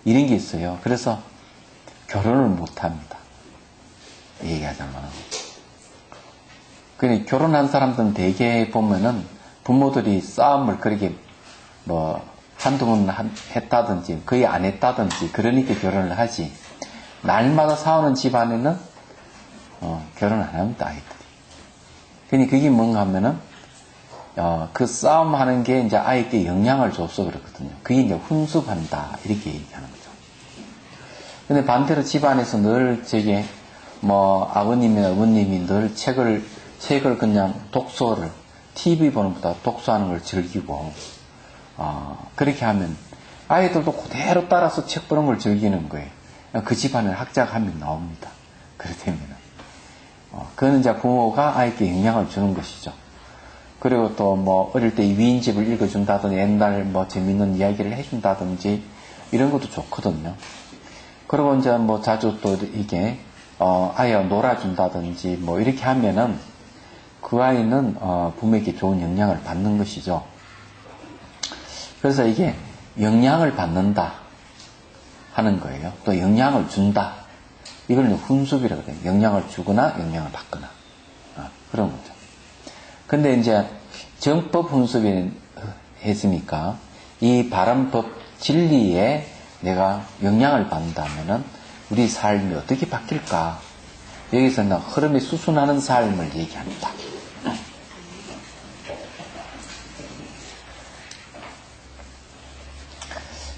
이런 게 있어요. 그래서 결혼을 못합니다. 얘기하자면. 그러니까 결혼한 사람들은 대개 보면은 부모들이 싸움을 그렇게 뭐 한두 번 했다든지 거의 안 했다든지 그러니까 결혼을 하지, 날마다 싸우는 집안에는 결혼 안 합니다, 아이들이. 그러니까 그게 뭔가 하면은 그 싸움하는 게 이제 아이에게 영향을 줘서 그렇거든요. 그게 이제 훈수한다 이렇게 얘기하는 거죠. 근데 반대로 집안에서 늘 저게 뭐 아버님이나 어머님이 늘 책을 그냥 독서를, TV 보는 것보다 독서하는 걸 즐기고 그렇게 하면 아이들도 그대로 따라서 책 보는 걸 즐기는 거예요. 그 집안에 학자가 한 명 나옵니다. 그렇다면은 그거는 이제 부모가 아이에게 영향을 주는 것이죠. 그리고 또 뭐 어릴 때 위인집을 읽어준다든지 옛날 뭐 재밌는 이야기를 해준다든지 이런 것도 좋거든요. 그리고 이제 뭐 자주 또 이게 아이와 놀아준다든지 뭐 이렇게 하면은 그 아이는 부모에게 좋은 영향을 받는 것이죠. 그래서 이게 영향을 받는다 하는 거예요. 또 영향을 준다. 이걸 훈수비라고 해요. 영향을 주거나 영향을 받거나 그런 거죠. 근데 이제 정법 훈수비 했으니까 이 바람법 진리에 내가 영향을 받는다면은 우리 삶이 어떻게 바뀔까? 여기서는 흐름이 수순하는 삶을 얘기합니다.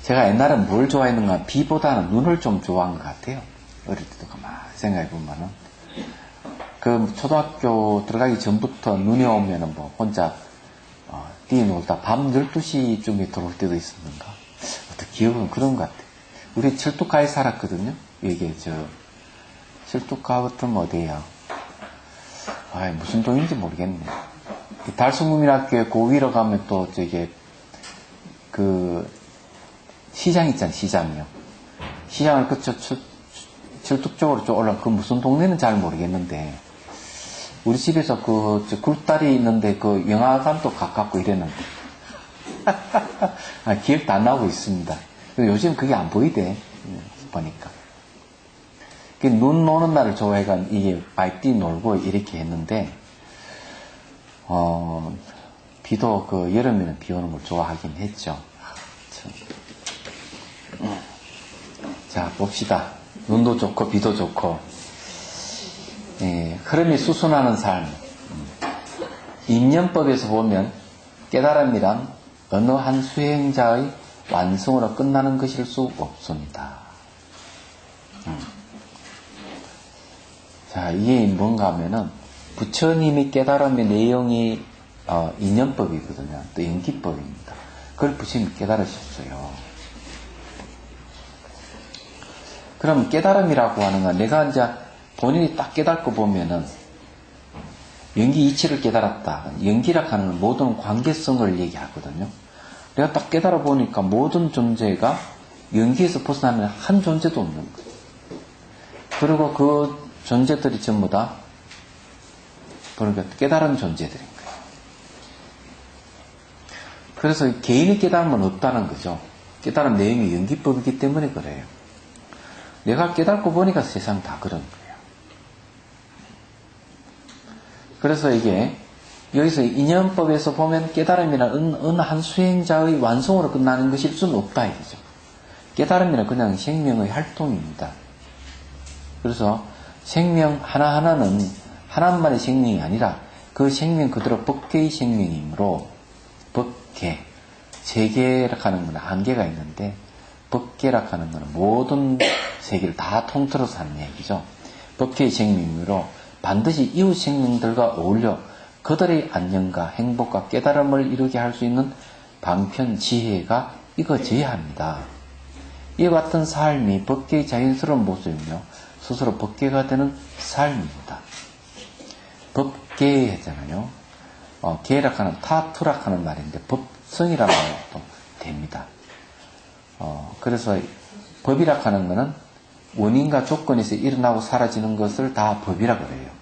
제가 옛날에 뭘 좋아했는가? 비보다는 눈을 좀 좋아한 것 같아요. 어릴 때도 가만히 생각해보면은. 그 초등학교 들어가기 전부터 눈이 오면은 뭐 혼자 뛰어놀다 밤 12시쯤에 들어올 때도 있었는가? 어떤 기억은 그런 것 같아요. 우리 철도가에 살았거든요. 이게 철도가부터 어디야? 무슨 동인지 모르겠네. 달성국민학교에 그 위로 가면 또 시장 있잖아요, 시장이요. 시장을 철뚝 쪽으로 좀 올라가, 그 무슨 동네는 잘 모르겠는데, 우리 집에서 굴다리 있는데 그 영화관도 가깝고 이랬는데. 기억도 안 나고 있습니다. 요즘 그게 안 보이대, 보니까. 눈 노는 날을 좋아해가 이게 많이 뛰놀고 이렇게 했는데, 비도 여름에는 비 오는 걸 좋아하긴 했죠. 자, 봅시다. 눈도 좋고 비도 좋고 흐름이 수순하는 삶. 인연법에서 보면 깨달음이란 어느 한 수행자의 완성으로 끝나는 것일 수 없습니다. 자, 이게 뭔가 하면은 부처님이 깨달음의 내용이 인연법이거든요. 또 연기법입니다. 그걸 부처님이 깨달으셨어요. 그럼 깨달음이라고 하는 건 내가 이제 본인이 딱 깨닫고 보면은 연기 이치를 깨달았다. 연기라고 하는 건 모든 관계성을 얘기하거든요. 내가 딱 깨달아 보니까 모든 존재가 연기에서 벗어나면 한 존재도 없는 거예요. 그리고 그 존재들이 전부 다 그러니까 깨달은 존재들인 거예요. 그래서 개인의 깨달음은 없다는 거죠. 깨달음 내용이 연기법이기 때문에 그래요. 내가 깨닫고 보니까 세상 다 그런 거예요. 그래서 이게 여기서 인연법에서 보면 깨달음이란 어느 한 수행자의 완성으로 끝나는 것일 수는 없다 이거죠. 깨달음이란 그냥 생명의 활동입니다. 그래서 생명 하나하나는 하나만의 생명이 아니라 그 생명 그대로 법계의 생명이므로 법계, 세계라고 하는 건 한계가 있는데 법계라고 하는 것은 모든 세계를 다 통틀어서 하는 얘기죠. 법계의 생명으로 반드시 이웃 생명들과 어울려 그들의 안녕과 행복과 깨달음을 이루게 할 수 있는 방편 지혜가 이거져야 합니다. 이와 같은 삶이 법계의 자연스러운 모습이며 스스로 법계가 되는 삶입니다. 법계 했잖아요. 계라고 하는 타투라고 하는 말인데 법성이라는 말도 됩니다. 그래서 법이라고 하는 것은 원인과 조건에서 일어나고 사라지는 것을 다 법이라고 그래요.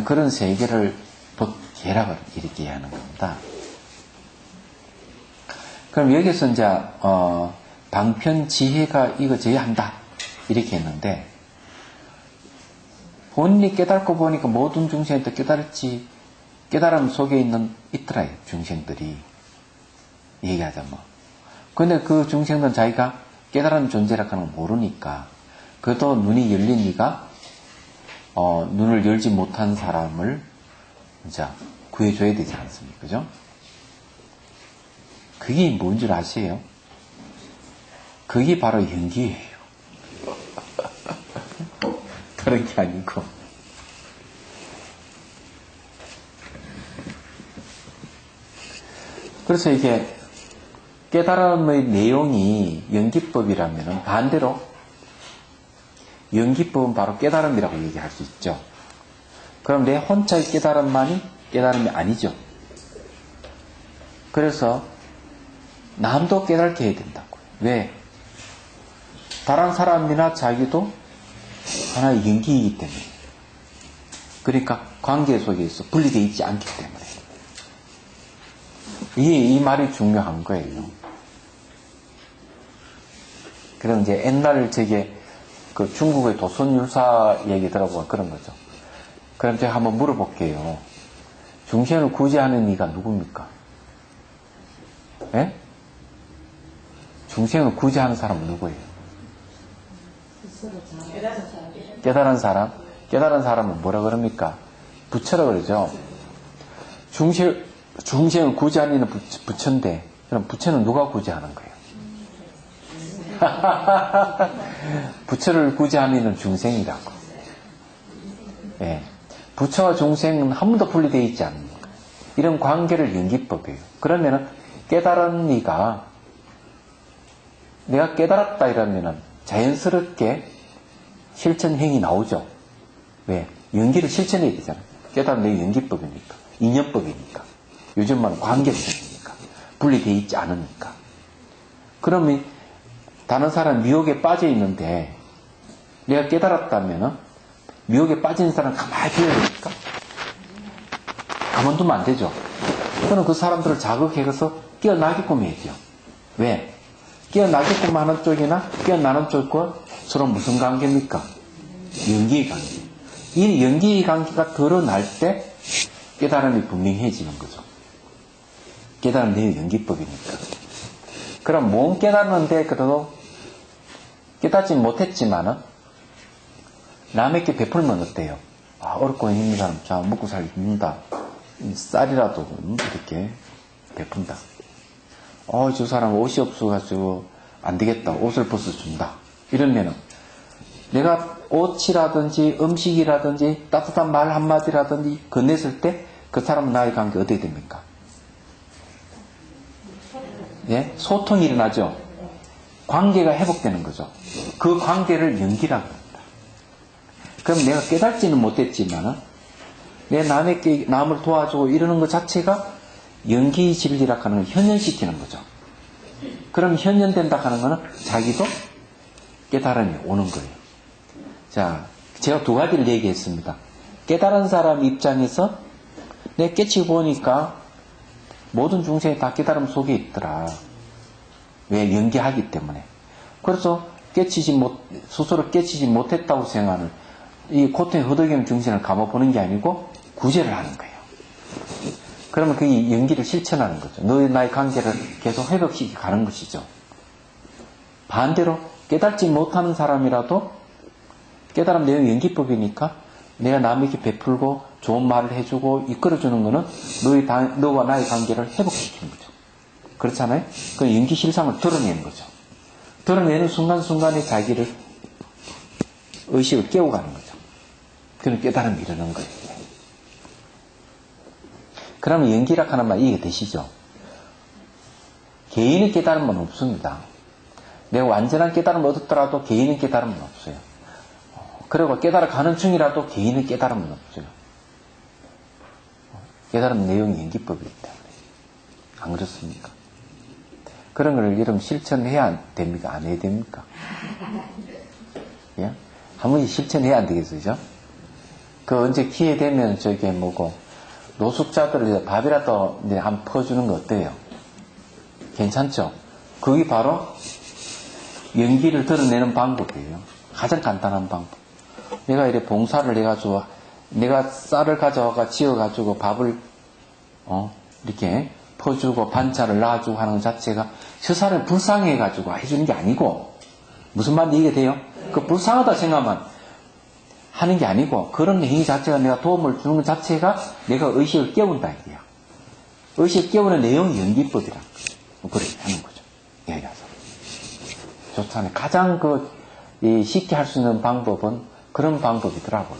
그런 세계를 법계라고 이렇게 하는 겁니다. 그럼 여기서 이제 방편지혜가 이거 져야 한다. 이렇게 했는데, 본인이 깨닫고 보니까 모든 중생한테 깨달았지, 깨달음 속에 있더라, 중생들이. 얘기하자면. 근데 그 중생들은 자기가 깨달은 존재라고 하는 걸 모르니까, 그래도 눈이 열린 이가, 눈을 열지 못한 사람을, 이제, 구해줘야 되지 않습니까? 그죠? 그게 뭔 줄 아세요? 그게 바로 연기예요. 그런 게 아니고. 그래서 이게 깨달음의 내용이 연기법이라면 반대로 연기법은 바로 깨달음이라고 얘기할 수 있죠. 그럼 내 혼자의 깨달음만이 깨달음이 아니죠. 그래서 남도 깨닫게 해야 된다고요. 왜? 다른 사람이나 자기도 하나의 연기이기 때문에. 그러니까 관계 속에서 분리되어 있지 않기 때문에. 이 말이 중요한 거예요. 그럼 이제 옛날 그 중국의 도선율사 얘기 들어보면 그런 거죠. 그럼 제가 한번 물어볼게요. 중생을 구제하는 이가 누굽니까? 예? 중생을 구제하는 사람은 누구예요? 깨달은 사람? 깨달은 사람은 뭐라 그럽니까? 부처라 그러죠. 중생을 구제하는 이는 부처인데, 그럼 부처는 누가 구제하는 거예요? 부처를 구제하는 이는 중생이라고. 예. 부처와 중생은 한 번도 분리되어 있지 않습니까? 이런 관계를 연기법이에요. 그러면은 깨달은 이가 내가 깨달았다 이러면은 자연스럽게 실천행위 나오죠. 왜? 연기를 실천해야 되잖아요. 깨달은 내 연기법이니까. 인연법이니까. 요즘 말은 관계성이니까. 분리되어 있지 않으니까. 그러면 다른 사람 미혹에 빠져 있는데 내가 깨달았다면은 미혹에 빠진 사람 가만히 두어야 됩니까? 가만두면 안 되죠. 그럼 그 사람들을 자극해서 깨어나게끔 해야죠. 왜? 깨어나게끔 하는 쪽이나 깨어나는 쪽과 서로 무슨 관계입니까? 연기의 관계. 이 연기의 관계가 드러날 때 깨달음이 분명해지는 거죠. 깨달음 내 연기법이니까. 그럼 몸 깨닫는데 그래도 깨닫지 못했지만은 남에게 베풀면 어때요? 어렵고 있는 사람, 자, 먹고 살기 힘들다. 쌀이라도 이렇게 베푼다. 저 사람 옷이 없어가지고 안 되겠다. 옷을 벗어준다. 이러면은 내가 옷이라든지 음식이라든지 따뜻한 말 한마디라든지 건넸을 때 그 사람은 나의 관계 어떻게 됩니까? 예? 소통이 일어나죠? 관계가 회복되는 거죠. 그 관계를 연기라고 합니다. 그럼 내가 깨닫지는 못했지만 내 남을 도와주고 이러는 것 자체가 연기 진리라고 하는 걸 현현시키는 거죠. 그럼 현현된다 하는 거는 자기도 깨달음이 오는 거예요. 자, 제가 두 가지를 얘기했습니다. 깨달은 사람 입장에서 내 깨치고 보니까 모든 중생이 다 깨달음 속에 있더라. 왜? 연기하기 때문에. 그래서 스스로 깨치지 못했다고 생각하는 이 고통에 허덕이는 중생을 감아보는 게 아니고 구제를 하는 거예요. 그러면 그게 연기를 실천하는 거죠. 너의 나의 관계를 계속 회복시키 가는 것이죠. 반대로 깨닫지 못하는 사람이라도 깨달음 내용 연기법이니까 내가 남에게 베풀고 좋은 말을 해주고 이끌어주는 거는 너와 나의 관계를 회복시키는 거죠. 그렇잖아요? 그 연기 실상을 드러내는 거죠. 드러내는 순간순간에 자기를 의식을 깨워가는 거죠. 그는 깨달음이 이르는 거예요. 그러면 연기라 하는 말 이해되시죠? 개인의 깨달음은 없습니다. 내가 완전한 깨달음을 얻었더라도 개인의 깨달음은 없어요. 그리고 깨달아가는 중이라도 개인의 깨달음은 없어요. 깨달음 내용이 연기법이기 때문에. 안 그렇습니까? 그런 걸 이러면 실천해야 됩니까? 안 해야 됩니까? 예? 한 번씩 실천해야 안 되겠어요? 그 언제 기회 되면 저게 뭐고, 노숙자들을 밥이라도 이제 한 퍼주는 거 어때요? 괜찮죠? 그게 바로 연기를 드러내는 방법이에요. 가장 간단한 방법. 내가 이렇게 봉사를 해가지고, 내가 쌀을 가져와가 지어가지고 밥을, 이렇게 퍼주고 반찬을 놔주고 하는 것 자체가 저 사람이 불쌍해가지고 해주는 게 아니고, 무슨 말인지 이해돼요? 그 불쌍하다 생각만 하는 게 아니고, 그런 행위 자체가 내가 도움을 주는 것 자체가 내가 의식을 깨운다, 이게요. 의식을 깨우는 내용이 연기법이라. 그렇게 하는 거죠. 얘기해서. 좋잖아요. 가장 쉽게 할 수 있는 방법은 그런 방법이더라고요.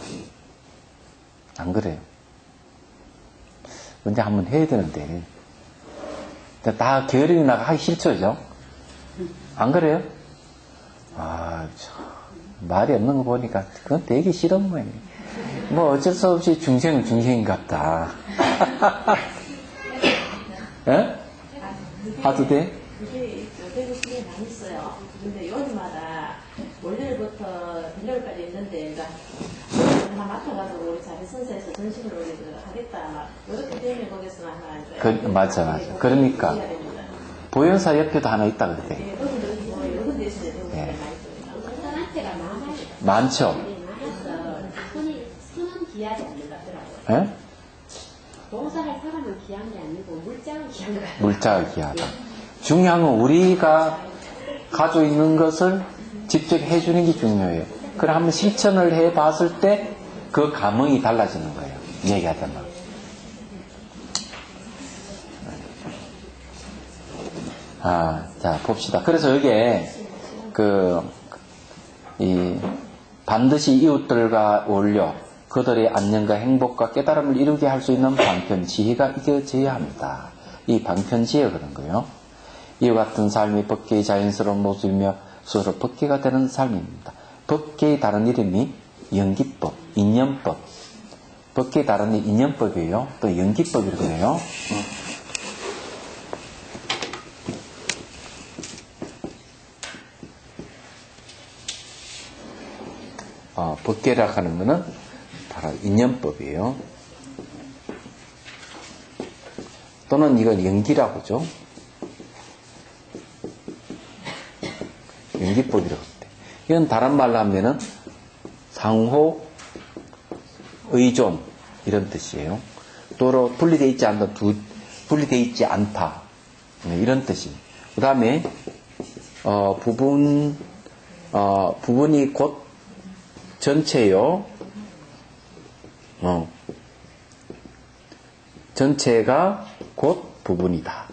안 그래요? 언제 한번 해야 되는데. 다 게으름이 나가 하기 싫죠, 안 그래요? 말이 없는 거 보니까 그건 되게 싫은 모양이에요. 뭐 어쩔 수 없이 중생은 중생인갑다. 예? 하도 돼? 그게 되고 싶은 게 많이 있어요. 근데 요즘마다 월요일부터 금요일까지 있는데, 그러니까 하나 맡아가지고 우리 자리 선사에서 전심을 우리 하겠다, 막 이렇게 되면 거기서 하나 맞아. 그러니까 보현사 옆에도 하나 있다 그때. 예, 거기도 뭐 여러 군데 있어요. 예. 선한테가 많아요. 많죠. 많아서 손은 귀하지 않는 것 같더라고요. 예? 봉사할 사람은 귀한 게 아니고 물자가 귀한 거예요. 물자가 귀하다. 중요한 건 우리가 가지고 있는 것을 직접 해주는 게 중요해요. 그래 한번 실천을 해봤을 때 그 감흥이 달라지는 거예요. 얘기하자면. 자 봅시다. 그래서 여기에 반드시 이웃들과 어울려 그들의 안녕과 행복과 깨달음을 이루게 할 수 있는 방편지혜가 이겨져야 합니다. 이 방편지혜가 그런 거예요. 이와 같은 삶이 법계의 자연스러운 모습이며 스스로 법계가 되는 삶입니다. 법계의 다른 이름이 연기법, 인연법. 법계의 다른 이름이 인연법이에요. 또 연기법이라고 해요. 법계라고 하는 것은 바로 인연법이에요. 또는 이건 연기라고 하죠. 연기법이라고 합니다. 이건 다른 말로 하면은 상호 의존 이런 뜻이에요. 또로 분리되어 있지 않다, 분리되어 있지 않다 이런 뜻입니다. 그 다음에 부분이 곧 전체요. 전체가 곧 부분이다.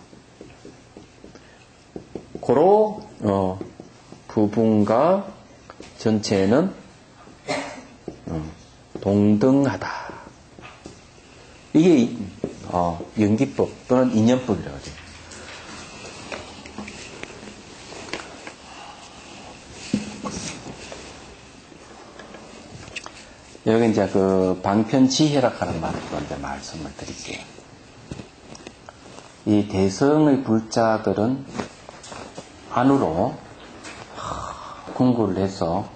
고로 부분과 전체는 동등하다. 이게 연기법 또는 인연법이라고 하죠. 여기 이제 방편지혜라고 하는 말을 먼저 말씀을 드릴게요. 이 대성의 불자들은 안으로 궁구를 해서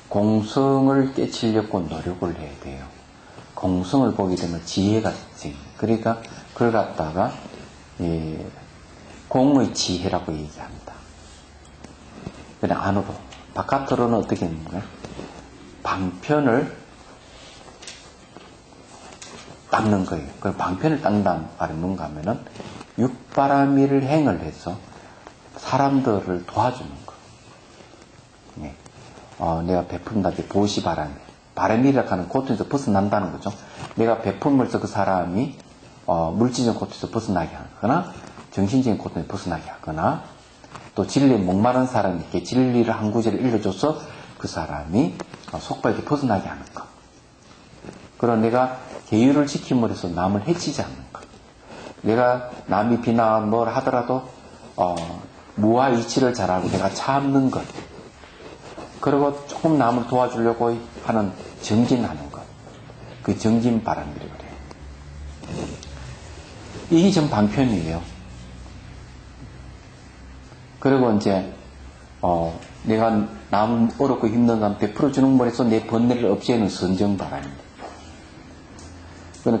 공성을 깨치려고 노력을 해야 돼요. 공성을 보게 되면 지혜가 있지. 그러니까 그걸 갖다가 공의 지혜라고 얘기합니다. 그냥 안으로. 바깥으로는 어떻게 하는 거예요? 방편을 닦는 거예요. 그 방편을 닦는다는 말이 뭔가 하면은 육바라밀을 행을 해서 사람들을 도와주는 거. 네. 내가 베푼다 때 보시바라밀. 바라밀이라고 하는 고통에서 벗어난다는 거죠. 내가 베품으로써 그 사람이 물질적인 고통에서 벗어나게 하거나 정신적인 고통에서 벗어나게 하거나 또 진리에 목마른 사람에게 진리를 한 구절을 일러줘서 그 사람이 속박에게 벗어나게 하는 것. 그리고 내가 계율을 지킴으로써 남을 해치지 않는 것. 내가 남이 비나 뭘 하더라도 무아 이치를 잘하고 내가 참는 것. 그리고 조금 남을 도와주려고 하는 정진하는 것. 그 정진바람이라고 그래요. 이게 전 방편이에요. 그리고 이제 내가 남 어렵고 힘든 사람 베풀어주는 거에서 내 번뇌를 없애는 선정바람입니다.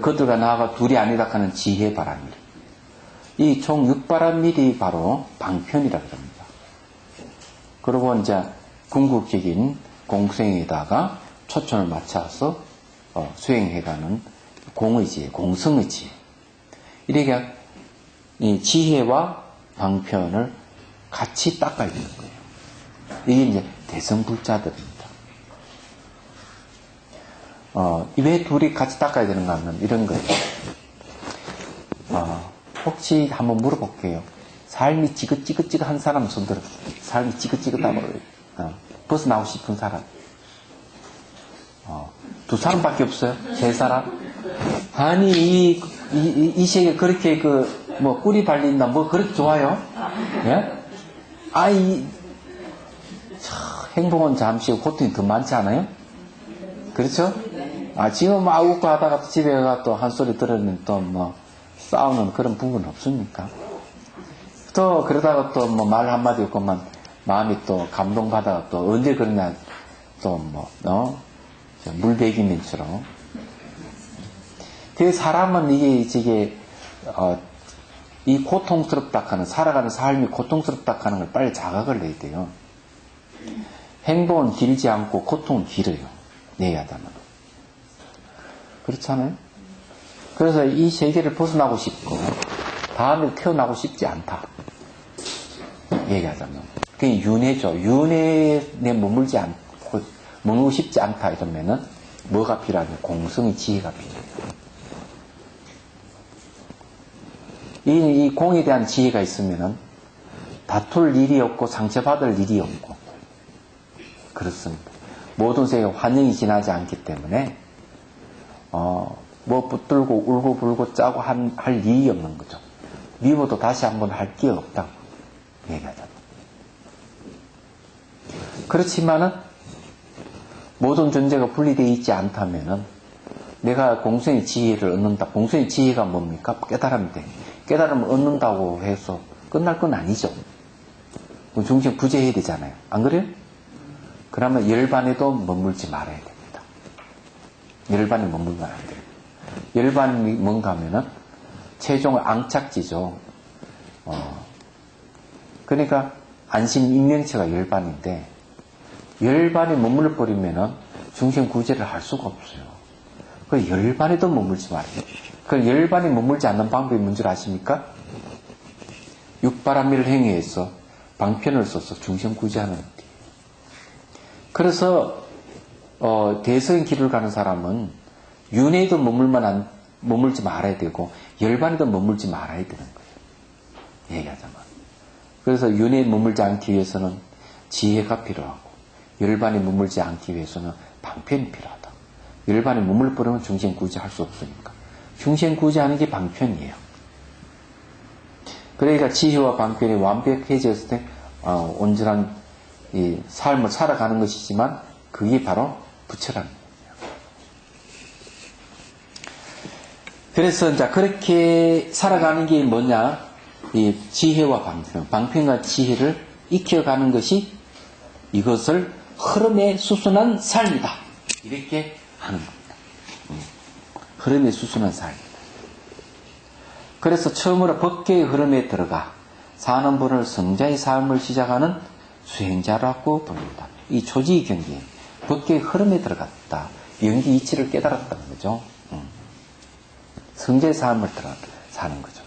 그들과 나아가 둘이 아니라 하는 지혜바람이다. 이 총 6바람밀이 바로 방편이라고 합니다. 그리고 이제 궁극적인 공생에다가 초점을 맞춰서 수행해가는 공의지, 공성의지. 이렇게 이 지혜와 방편을 같이 닦아야 되는 거예요. 이게 이제 대성불자들입니다. 왜 둘이 같이 닦아야 되는가 하면 이런 거예요. 혹시 한번 물어볼게요. 삶이 찌긋찌긋한 사람 손들어. 삶이 찌긋찌긋하고 벗어나고 싶은 사람. 두 사람밖에 없어요? 세 사람? 아니 이 세계 그렇게 꿀이 발린다 뭐 그렇게 좋아요? 예? 행복은 잠시고 고통이 더 많지 않아요? 그렇죠? 지금 웃고 하다가 집에 가서 또 한 소리 들으면 또 싸우는 그런 부분은 없습니까? 또 그러다가 또 말 한마디 없고만 마음이 또 감동받아가 또 언제 그러냐 또 물베기민처럼. 그 사람은 이 고통스럽다 하는, 살아가는 삶이 고통스럽다 하는 걸 빨리 자각을 내야 돼요. 행복은 길지 않고 고통은 길어요. 얘기하자면. 그렇잖아요? 그래서 이 세계를 벗어나고 싶고, 다음에 태어나고 싶지 않다. 얘기하자면. 그게 윤회죠. 윤회에 머물지 않고, 머물고 싶지 않다. 이러면은, 뭐가 필요하냐? 공성의 지혜가 필요해요. 이 공에 대한 지혜가 있으면은, 다툴 일이 없고, 상처받을 일이 없고, 그렇습니다. 모든 세계가 환영이 지나지 않기 때문에, 붙들고 울고 불고 짜고 할 일이 없는 거죠. 미워도 다시 한번 할 게 없다고 얘기하잖아요. 그렇지만은 모든 존재가 분리되어 있지 않다면은 내가 공성의 지혜를 얻는다. 공성의 지혜가 뭡니까? 깨달음인데 깨달음을 얻는다고 해서 끝날 건 아니죠. 중심 구제해야 되잖아요. 안 그래요? 그러면 열반에도 머물지 말아야 됩니다. 열반에 머물면 안 돼요. 열반이 뭔가 하면은 최종 앙착지죠. 그러니까 안심 인명체가 열반인데 열반에 머물러 버리면은 중심 구제를 할 수가 없어요. 그 열반에도 머물지 말아요. 그 열반에 머물지 않는 방법이 뭔지 아십니까? 육바람일 행위에서 방편을 써서 중심 구제하는 거예요. 그래서 대성의 길을 가는 사람은 윤회에도 머물지 말아야 되고 열반에도 머물지 말아야 되는 거예요. 얘기하자면. 그래서 윤회에 머물지 않기 위해서는 지혜가 필요하고 열반에 머물지 않기 위해서는 방편이 필요하다. 열반에 머물러버리면 중생구제할 수 없으니까. 중생구제하는 게 방편이에요. 그러니까 지혜와 방편이 완벽해졌을 때 온전한 이 삶을 살아가는 것이지만 그게 바로 부처라는 거예요. 그래서 이제 그렇게 살아가는 게 뭐냐? 이 지혜와 방편, 방편과 지혜를 익혀가는 것이 이것을 흐름에 수순한 삶이다. 이렇게 하는 겁니다. 흐름에 수순한 삶이다. 그래서 처음으로 법계의 흐름에 들어가 사는 분을 성자의 삶을 시작하는 수행자라고 부릅니다. 이 초지의 경계에 법계의 흐름에 들어갔다. 영기 이치를 깨달았다는 거죠. 성자의 삶을 사는 거죠.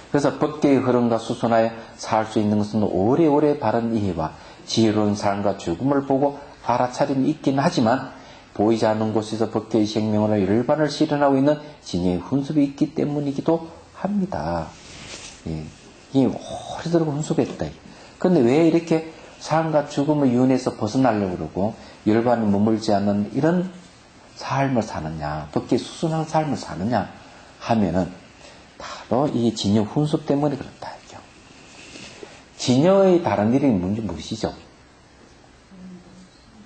그래서 법계의 흐름과 수순하여 살 수 있는 것은 오래오래 바른 이해와 지혜로운 삶과 죽음을 보고 알아차림이 있긴 하지만 보이지 않는 곳에서 법계의 생명으로 열반을 실현하고 있는 진여의 훈습이 있기 때문이기도 합니다. 이 오래도록 훈습했다. 그런데 왜 이렇게 삶과 죽음의 윤회에서 벗어나려고 그러고 열반에 머물지 않는 이런 삶을 사느냐, 법계의 수순한 삶을 사느냐 하면은 바로 이 진여 훈습 때문에 그렇다. 이죠. 진여의 다른 이름이 뭔지 무엇이죠?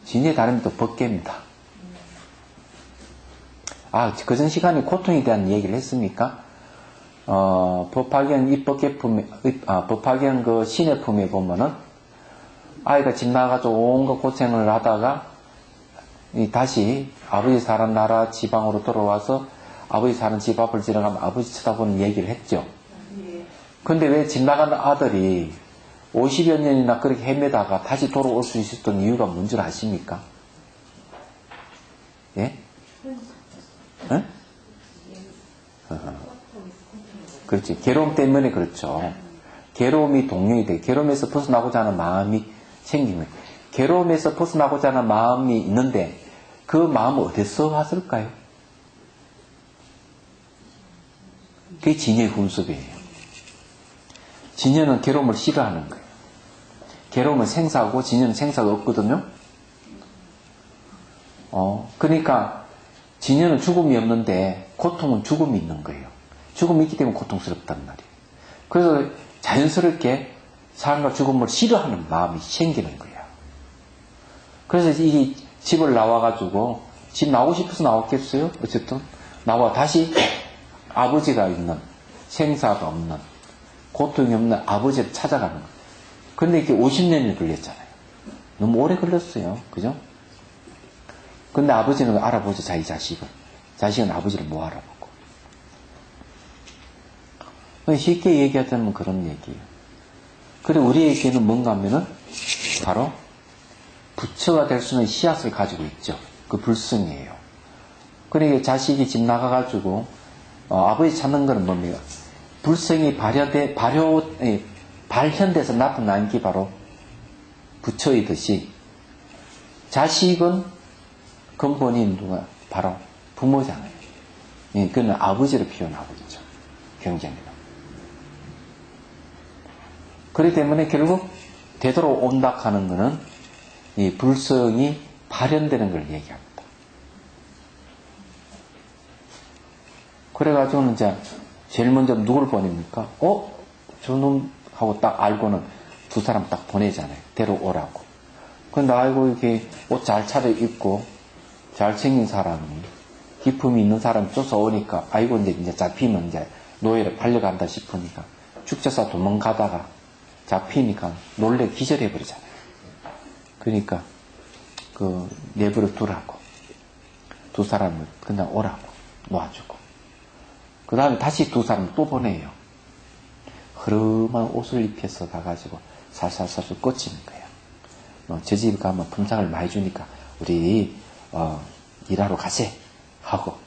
진여의 다른 이름도 법계입니다. 그전 시간에 고통에 대한 얘기를 했습니까? 법화경 입법계품에, 법화경 그 신의 품에 보면은 아이가 집 나가서 온갖 고생을 하다가 다시 아버지 사는 나라 지방으로 돌아와서 아버지 사는 집 앞을 지나가면 아버지 쳐다보는 얘기를 했죠. 근데 왜 집 나가는 아들이 50여 년이나 그렇게 헤매다가 다시 돌아올 수 있었던 이유가 뭔 줄 아십니까? 예? 응? 그렇지. 괴로움 때문에 그렇죠. 괴로움이 동력이 돼. 괴로움에서 벗어나고자 하는 마음이 생긴 거예요. 괴로움에서 벗어나고자 하는 마음이 있는데 그 마음은 어디서 왔을까요? 그게 진여의 훈습이에요. 진여는 괴로움을 싫어하는 거예요. 괴로움은 생사고 진여는 생사가 없거든요. 그러니까 진여는 죽음이 없는데 고통은 죽음이 있는 거예요. 죽음이 있기 때문에 고통스럽단 말이에요. 그래서 자연스럽게 삶과 죽음을 싫어하는 마음이 생기는 거예요. 그래서 이 집을 나와가지고 집 나오고 싶어서 나왔겠어요? 어쨌든 나와 다시 아버지가 있는 생사가 없는 고통이 없는 아버지를 찾아가는 거예요. 근데 이게 50년이 걸렸잖아요. 너무 오래 걸렸어요. 그죠? 근데 아버지는 알아보죠. 자기 자식은. 자식은 아버지를 못 알아보고. 쉽게 얘기하자면 그런 얘기예요. 그래 우리에게는 뭔가 하면은 바로 부처가 될 수 있는 씨앗을 가지고 있죠. 그 불성이에요. 그러니까 자식이 집 나가가지고 아버지 찾는 거는 뭡니까? 불성이 발현돼서 나타난 게 바로 부처이듯이 자식은 근본이 누가? 바로 부모잖아요. 그는 아버지를 표현하고 있죠. 경전에는. 그렇기 때문에 결국 되돌아온다 하는 것은 이 불성이 발현되는 걸 얘기합니다. 그래가지고는 이제 제일 먼저 누구를 보냅니까? 저놈하고 딱 알고는 두 사람 딱 보내잖아요. 데려오라고. 근데 아이고 이렇게 옷 잘 차려입고 잘생긴 사람이 기품이 있는 사람이 쫓아오니까 아이고 이제 잡히면 이제 노예를 팔려간다 싶으니까 축제사 도망가다가 잡히니까 놀래 기절해버리잖아요. 그러니까 내버려 두라고 두 사람을 그냥 오라고 놓아주고 그 다음에 다시 두 사람을 또 보내요. 흐름한 옷을 입혀서 가가지고 살살살살 꽂히는 거예요. 저 집 가면 품장을 많이 주니까 우리 일하러 가세 하고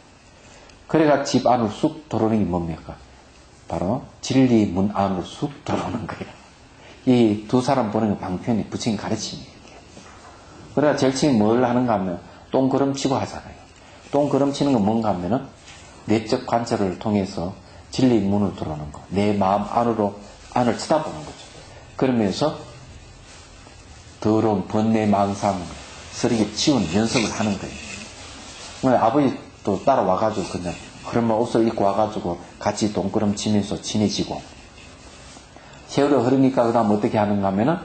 그래가 집 안으로 쑥 들어오는 게 뭡니까? 바로 진리 문 안으로 쑥 들어오는 거예요. 이 두 사람 보는 게 방편이 부처님 가르침이에요. 그래가 절친이 뭘 하는가 하면 똥그름치고 하잖아요. 똥그름치는 건 뭔가 하면은 내적 관찰을 통해서 진리 문을 들어오는 거. 내 마음 안을 쳐다보는 거죠. 그러면서 더러운 번뇌 망상 쓰레기 치우는 연습을 하는 거예요. 아버지도 따라와가지고 그냥 흐름한 옷을 입고 와가지고 같이 똥그름 치면서 친해지고 세월이 흐르니까 그 다음 어떻게 하는가 하면은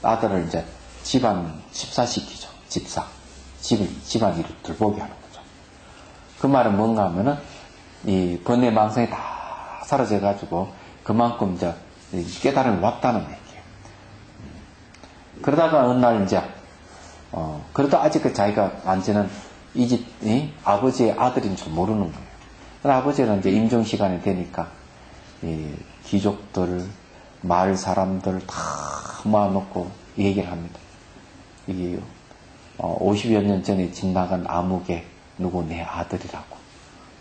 아들을 이제 집사시키죠. 집안 일을 들보게 하는 거죠. 그 말은 뭔가 하면은 이 번뇌 망상이 다 사라져가지고 그만큼 이제 깨달음이 왔다는 얘기예요. 그러다가 어느 날 이제 그래도 아직 자기가 완전한 이 집이 아버지의 아들인 줄 모르는 거예요. 아버지는 이제 임종 시간이 되니까 이 귀족들, 마을 사람들 다 모아놓고 얘기를 합니다. 이게 50여 년 전에 집 나간 아무개 누구 내 아들이라고.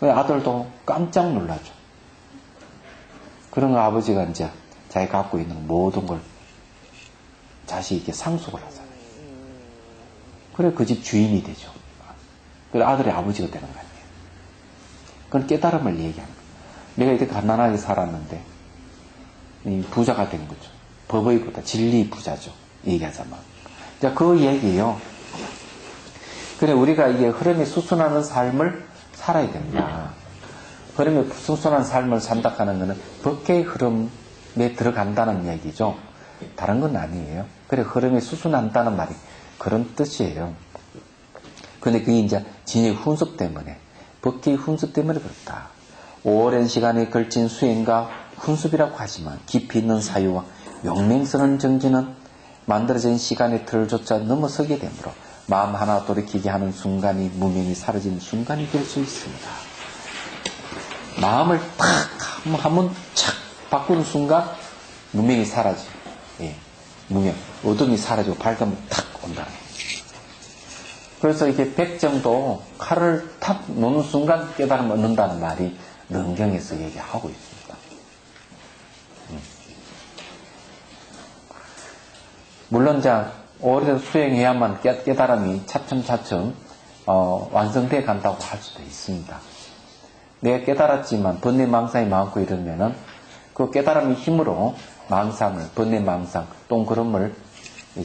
아들도 깜짝 놀라죠. 그런 거 아버지가 이제 자기 갖고 있는 모든 걸 자식에게 상속을 하잖아요. 그래 그 집 주인이 되죠. 그래 아들이 아버지가 되는 거 아니에요. 그건 깨달음을 얘기하는 거예요. 내가 이렇게 가난하게 살았는데 부자가 된 거죠. 법의 부자, 진리 부자죠. 얘기하자면. 자, 그 얘기예요. 그래 우리가 이게 흐름에 수순하는 삶을 살아야 됩니다. 흐름에 수순한 삶을 산다 하는 것은 법계의 흐름에 들어간다는 얘기죠. 다른 건 아니에요. 그래 흐름에 수순한다는 말이 그런 뜻이에요. 근데 그게 이제 진의 훈습 때문에 법계의 훈습 때문에 그렇다. 오랜 시간에 걸친 수행과 훈습이라고 하지만 깊이 있는 사유와 명맹스러운 정진은 만들어진 시간의 틀조차 넘어서게 되므로 마음 하나 돌이키게 하는 순간이 무명이 사라지는 순간이 될 수 있습니다. 마음을 탁 한번 착 바꾸는 순간 무명이 사라져요. 예, 무명. 어둠이 사라지고 밝음이 탁 온다. 그래서 이게 백정도 칼을 탁 놓는 순간 깨달음을 얻는다는 말이 능경에서 얘기하고 있습니다. 물론 오래 수행해야만 깨달음이 차츰차츰 완성돼 간다고 할 수도 있습니다. 내가 깨달았지만 번뇌 망상이 많고 이러면은 그 깨달음의 힘으로 망상을, 번뇌 망상, 똥그름을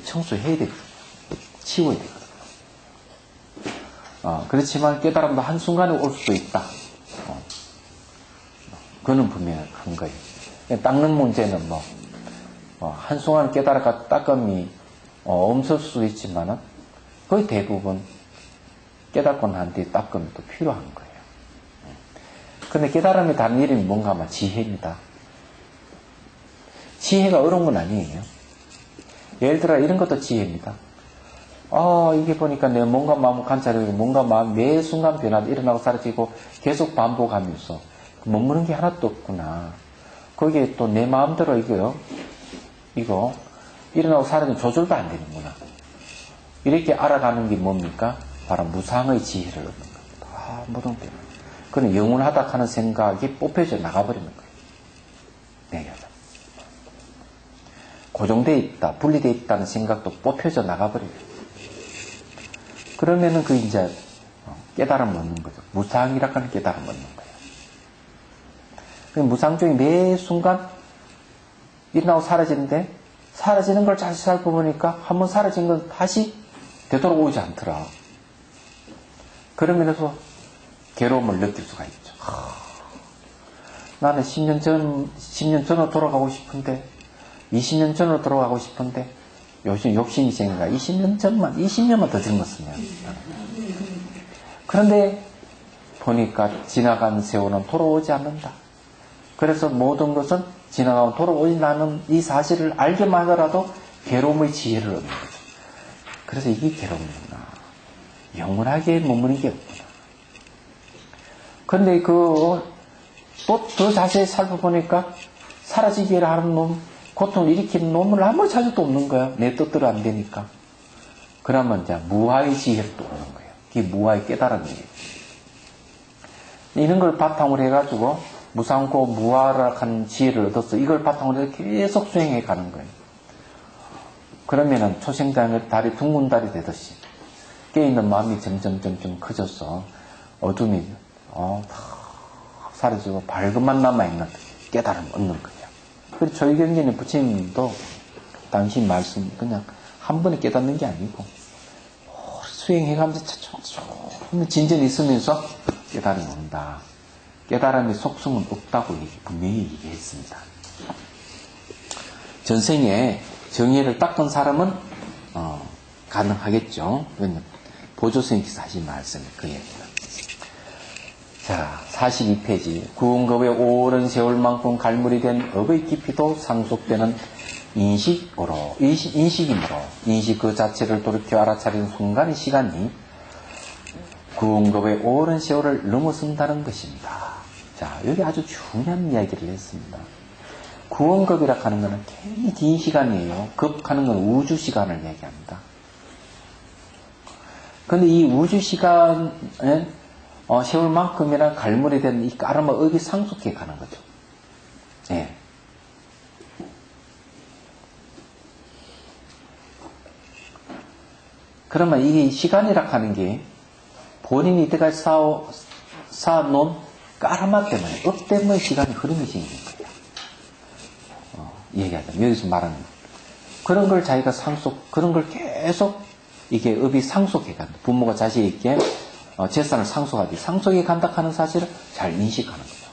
청소해야 되거든요. 치워야 되거든요. 그렇지만 깨달음도 한순간에 올 수도 있다. 그거는 분명한 거예요. 닦는 문제는 한순간 깨달아가 닦음이 없을 수도 있지만은 거의 대부분 깨닫고 난 뒤에 닦음이 또 필요한 거예요. 근데 깨달음의 다른 이름이 뭔가 하면 지혜입니다. 지혜가 어려운 건 아니에요. 예를 들어 이런 것도 지혜입니다. 이게 보니까 내가 뭔가 마음을 관찰하고 뭔가 마음 매 순간 변화도 일어나고 사라지고 계속 반복하면서 머무는 게 하나도 없구나. 거기에 또 내 마음대로 이거 일어나고 사라지면 조절도 안 되는구나. 이렇게 알아가는 게 뭡니까? 바로 무상의 지혜를 얻는 겁니다. 모든 게. 그는 영원하다 하는 생각이 뽑혀져 나가버리는 거예요. 네, 고정되어 있다, 분리되어 있다는 생각도 뽑혀져 나가버려요. 그러면은 이제 깨달음을 얻는 거죠. 무상이라고 하는 깨달음을 얻는 거예요. 무상중에 매 순간 일어나고 사라지는데 사라지는 걸 다시 살펴보니까 한번 사라진 건 다시 되돌아오지 않더라. 그러면서 괴로움을 느낄 수가 있죠. 나는 10년 전으로 돌아가고 싶은데 20년 전으로 돌아가고 싶은데 요즘 욕심이 생긴가 20년만 더 젊었으면. 그런데 보니까 지나간 세월은 돌아오지 않는다. 그래서 모든 것은 지나가면 돌아오지 않는 이 사실을 알기만 하더라도 괴로움의 지혜를 얻는 거죠. 그래서 이게 괴로움이구나. 영원하게 머무는 게 없구나. 그런데 또 더 자세히 살펴보니까 사라지기를 하는 놈, 고통을 일으키는 놈을 아무리 찾아도 없는 거야. 내 뜻대로 안 되니까. 그러면 이제 무아의 지혜를 또 오는 거예요. 그게 무아의 깨달음이에요. 이런 걸 바탕으로 해가지고 무상고 무아라는 지혜를 얻어서 이걸 바탕으로 해서 계속 수행해 가는 거예요. 그러면은 초생자의 달이 둥근 달이 되듯이 깨어있는 마음이 점점 커져서 어둠이 사라지고 밝음만 남아있는 깨달음을 얻는 거예요. 그래서 조희경전의 부처님도 당신 말씀 그냥 한 번에 깨닫는 게 아니고 수행해가면서 조금 진전이 있으면서 깨달음이 온다. 깨달음의 속성은 없다고 분명히 얘기했습니다. 전생에 정의를 닦은 사람은 가능하겠죠. 보조스님께서 하신 말씀이 그 얘기입니다. 자, 42페이지. 구원급의 오랜 세월만큼 갈물이 된 업의 깊이도 상속되는 인식이므로 인식 그 자체를 돌이켜 알아차리는 순간의 시간이 구원급의 오랜 세월을 넘어선다는 것입니다. 자, 여기 아주 중요한 이야기를 했습니다. 구원급이라고 하는 것은 굉장히 긴 시간이에요. 급하는 건 우주 시간을 얘기합니다. 그런데 이 우주 시간에 세월만큼이나 갈물이 된 이 까르마 업이 상속해 가는 거죠. 예. 그러면 이 시간이라고 하는 게 본인이 이때까지 쌓아놓은 까르마 때문에, 업 때문에 시간이 흐름이 생긴 거예요. 얘기하자면, 여기서 말하는 그런 걸 자기가 그런 걸 계속 이게 업이 상속해 간다. 부모가 자식에게 재산을 상속하듯이 상속해 간다 하는 사실을 잘 인식하는 거죠.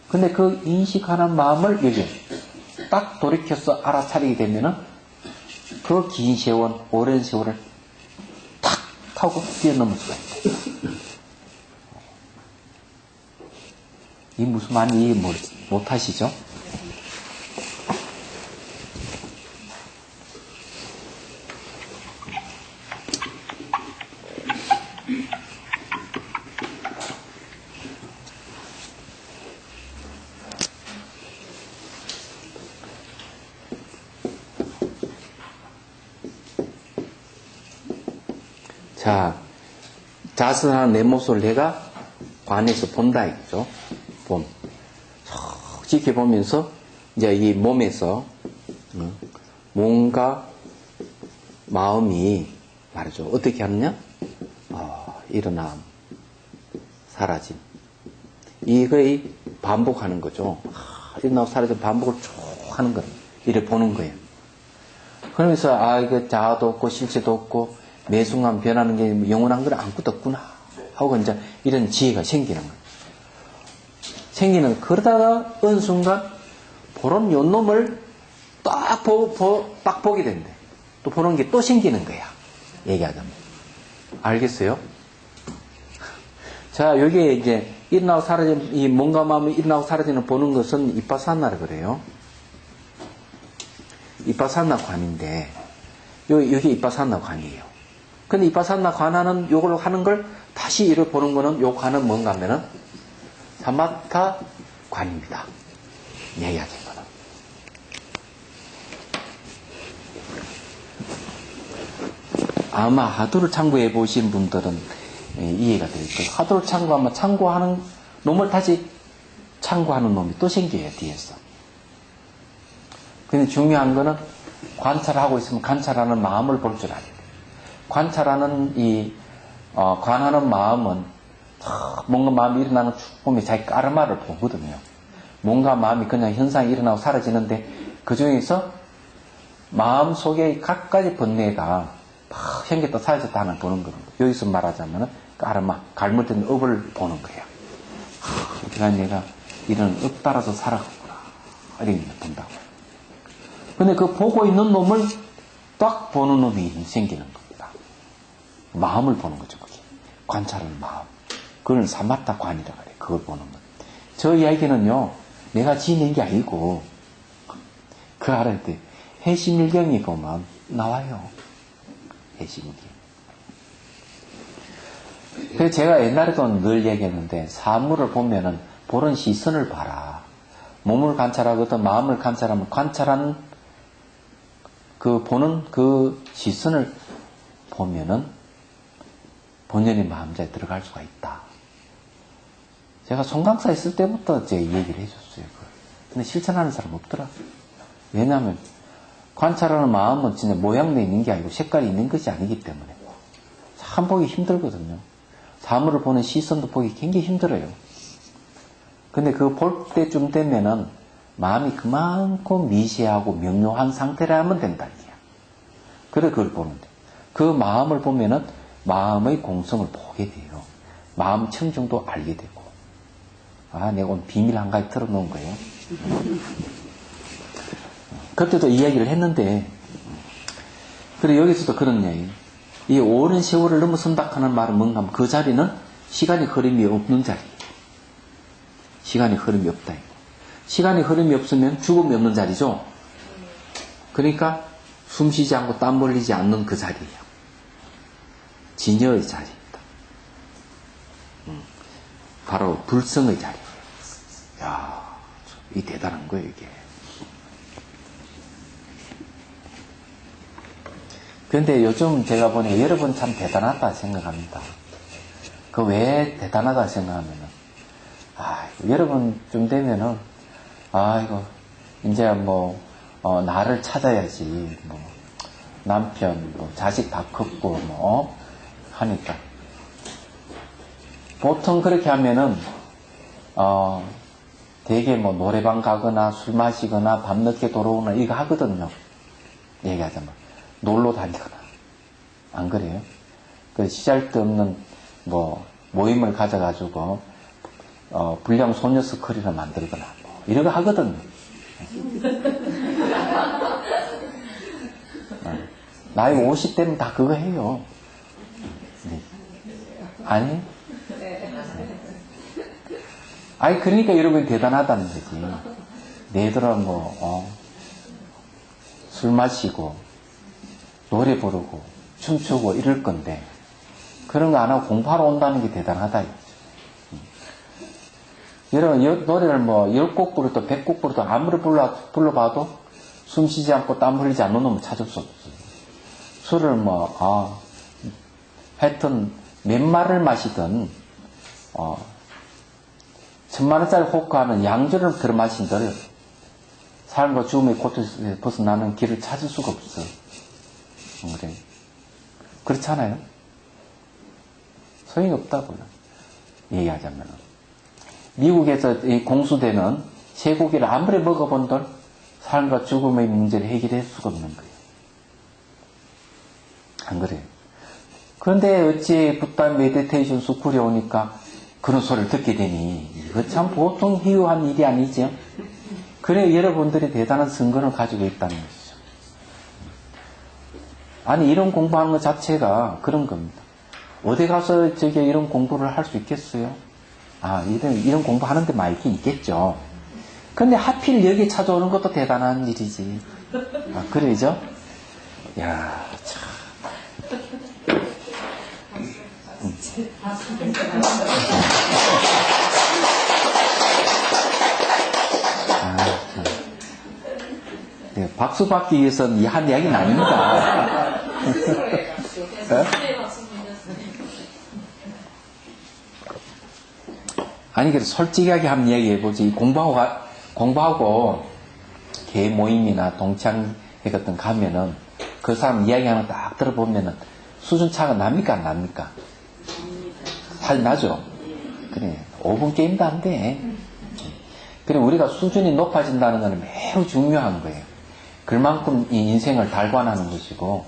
근데 그 인식하는 마음을 여기 딱 돌이켜서 알아차리게 되면은 그 긴 세월, 오랜 세월을 탁 하고 뛰어넘을 수가 있다. 이 무슨 말인지 이해 못 하시죠? 자, 자선한 내 모습을 내가 관에서 본다 이거죠. 봄. 속 지켜보면서 이제 이 몸에서 뭔가 마음이 말이죠. 어떻게 하느냐? 일어남, 사라짐. 이거의 반복하는 거죠. 일어나고 사라짐 반복을 쭉 하는 거. 이를 보는 거예요. 그러면서 이거 자아도 없고 실체도 없고 매 순간 변하는 게 영원한 건 아무것도 없구나 하고 이제 이런 지혜가 생기는 거예요. 생기는 그러다가 어느 순간 보는 요 놈을 딱 보게 된대. 또 보는 게 또 생기는 거야. 얘기하자면. 알겠어요? 자, 여기에 이제 일어나고 사라지는, 이 몸과 마음이 일어나고 사라지는 보는 것은 이빠사나라 그래요. 이빠사나 관인데, 여기 이빠사나 관이에요. 근데 이빠사나 관하는 요걸 하는 걸 다시 이를 보는 거는 요 관은 뭔가 하면은 사마타 관입니다. 얘기하자면. 아마 하도를 참고해 보신 분들은 이해가 될 거예요. 하도를 참고하면 참고하는 놈을 다시 참고하는 놈이 또 생겨요, 뒤에서. 근데 중요한 거는 관찰하고 있으면 관찰하는 마음을 볼 줄 알아야 돼요. 관찰하는 관하는 마음은 뭔가 마음이 일어나는 쭉 보면 자기 까르마를 보거든요. 뭔가 마음이 그냥 현상이 일어나고 사라지는데 그 중에서 마음 속에 각가지 번뇌가 막 생겼다 사라졌다 하는 보는 겁니다. 여기서 말하자면 까르마, 갈무리된 업을 보는 거예요. 그러니까 내가 이런 업 따라서 살아갔구나. 이렇게 본다고. 근데 그 보고 있는 놈을 딱 보는 놈이 생기는 겁니다. 마음을 보는 거죠. 그게. 관찰하는 마음. 그걸 사마타 관이라고 그래요. 그걸 보는 것. 저 이야기는요, 내가 지낸 게 아니고, 그 알아야 돼. 해심일경이 보면 나와요. 해심일경. 그래서 제가 옛날에도 늘 얘기했는데, 사물을 보면은, 보는 시선을 봐라. 몸을 관찰하거든, 마음을 관찰하면, 관찰하는 그 보는 그 시선을 보면은, 본연의 마음자에 들어갈 수가 있다. 제가 송강사 있을 때부터 제 얘기를 해줬어요. 근데 실천하는 사람 없더라. 왜냐하면 관찰하는 마음은 진짜 모양내 있는 게 아니고 색깔이 있는 것이 아니기 때문에 참 보기 힘들거든요. 사물을 보는 시선도 보기 굉장히 힘들어요. 근데 그거 볼 때쯤 되면은 마음이 그만큼 미세하고 명료한 상태라면 된다. 그래 그걸 보는데 그 마음을 보면은 마음의 공성을 보게 돼요. 마음 청정도 알게 되고. 내가 오늘 비밀 한 가지 털어놓은 거예요. 그때도 이야기를 했는데, 그리고 여기서도 그런 이야기. 이 오랜 세월을 넘어선다 하는 말은 뭔가 하면 그 자리는 시간의 흐름이 없는 자리예요. 시간의 흐름이 없다. 시간의 흐름이 없으면 죽음이 없는 자리죠. 그러니까 숨 쉬지 않고 땀 흘리지 않는 그 자리예요. 진여의 자리입니다. 바로 불성의 자리예요. 이야, 이 대단한 거예요, 이게. 그런데 요즘 제가 보니 여러분 참 대단하다 생각합니다. 그 왜 대단하다 생각하면은, 여러분쯤 되면은, 이거, 이제 나를 찾아야지, 남편, 자식 다 컸고, 하니까. 보통 그렇게 하면은, 되게 노래방 가거나 술 마시거나 밤늦게 돌아오거나 이거 하거든요. 얘기하자면. 놀러 다니거나. 안 그래요? 그 시잘데없는 모임을 가져가지고, 불량 소녀 스크린을 만들거나, 이런 거 하거든요. 나이 50대면 다 그거 해요. 네. 아니? 그러니까 여러분이 대단하다는 거지. 내들은 술 마시고, 노래 부르고, 춤추고 이럴 건데, 그런 거 안 하고 공부하러 온다는 게 대단하다. 여러분, 노래를 10곡 부르도 100곡 부르도 아무리 불러봐도 숨 쉬지 않고 땀 흘리지 않는 놈은 찾을 수 없어요. 술을 하여튼 몇 말을 마시든 1000만원짜리 호가하는 양주를 들어 마신들 삶과 죽음의 고통에서 벗어나는 길을 찾을 수가 없어. 그래. 그렇잖아요? 소용이 없다고요. 얘기하자면. 미국에서 공수되는 쇠고기를 아무리 먹어본들 삶과 죽음의 문제를 해결할 수가 없는 거예요. 안 그래요? 그런데 어찌 붓다 메디테이션 스쿨에 오니까 그런 소리를 듣게 되니 이거 참 보통 희유한 일이 아니죠. 그래 여러분들이 대단한 선거를 가지고 있다는 것이죠. 아니 이런 공부하는 것 자체가 그런 겁니다. 어디 가서 저게 이런 공부를 할 수 있겠어요? 이런 공부하는데 많이 있겠죠. 근데 하필 여기 찾아오는 것도 대단한 일이지. 그러죠? 야, 참. 네, 박수 받기 위해서는 한 이야기는 아닙니다. 아니, 그래서 솔직하게 한번 이야기해보지. 공부하고 개 모임이나 동창회 같은 거 가면은 그 사람 이야기하는 거 딱 들어보면은 수준 차가 납니까? 안 납니까? 사실 나죠? 그래. 5분 게임도 안 돼. 그래, 우리가 수준이 높아진다는 것은 매우 중요한 거예요. 그만큼 이 인생을 달관하는 것이고,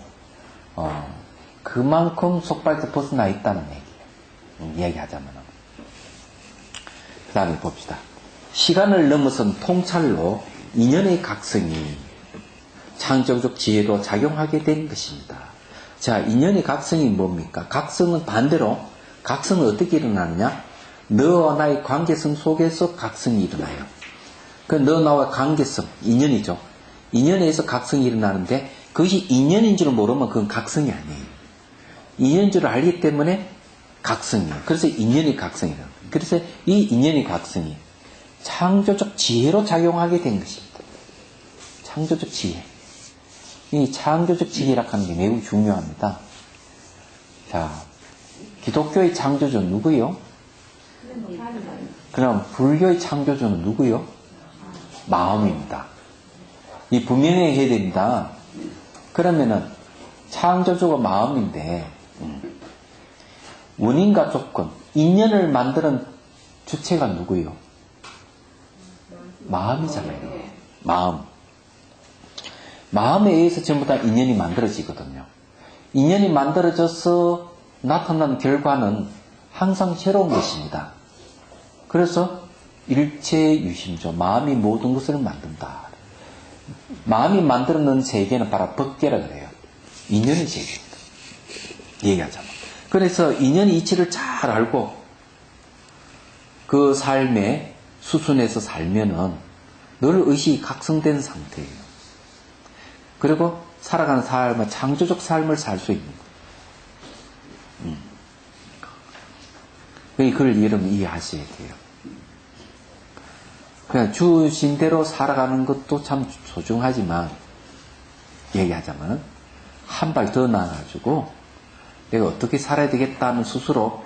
그만큼 속발에서 벗어나 있다는 얘기예요. 이야기하자면. 그 다음에 봅시다. 시간을 넘어선 통찰로 인연의 각성이 창조적 지혜로 작용하게 된 것입니다. 자, 인연의 각성이 뭡니까? 각성은 반대로, 각성은 어떻게 일어나느냐? 너와 나의 관계성 속에서 각성이 일어나요. 그 너 나와 관계성, 인연이죠. 인연에 의해서 각성이 일어나는데 그것이 인연인 줄 모르면 그건 각성이 아니에요. 인연인 줄 알기 때문에 각성이에요. 그래서 인연이 각성이에요. 그래서 이 인연의 각성이 창조적 지혜로 작용하게 된 것입니다. 창조적 지혜. 이 창조적 지혜라고 하는 게 매우 중요합니다. 자, 기독교의 창조주는 누구요? 그럼 불교의 창조주는 누구요? 마음입니다. 이 분명히 해야 됩니다. 그러면은 창조주가 마음인데 원인과 조건, 인연을 만드는 주체가 누구요? 마음이잖아요. 마음. 마음에 의해서 전부 다 인연이 만들어지거든요. 인연이 만들어져서 나타난 결과는 항상 새로운 것입니다. 그래서 일체유심조, 마음이 모든 것을 만든다. 마음이 만들어낸 세계는 바로 법계라 그래요. 인연의 세계입니다. 얘기하자면. 그래서 인연의 이치를 잘 알고 그 삶의 수순에서 살면은 늘 의식이 각성된 상태예요. 그리고 살아가는 삶은 창조적 삶을 살 수 있는 거예요. 그걸 여러분 이해하셔야 돼요. 그냥 주신 대로 살아가는 것도 참 소중하지만 얘기하자면 한 발 더 나아가지고 내가 어떻게 살아야 되겠다는 스스로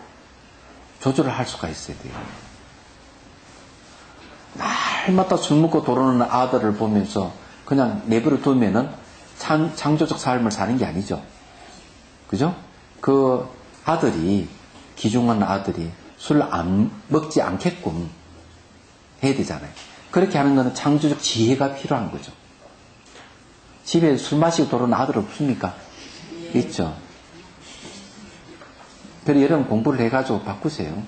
조절을 할 수가 있어야 돼요. 날마다 술 먹고 돌아오는 아들을 보면서 그냥 내버려 두면은 창조적 삶을 사는 게 아니죠. 그죠? 그 아들이, 귀중한 아들이 술 안 먹지 않게끔 해야 되잖아요. 그렇게 하는 거는 창조적 지혜가 필요한 거죠. 집에 술 마시고 돌아오는 아들 없습니까? 있죠. 그래서 여러분 공부를 해가지고 바꾸세요.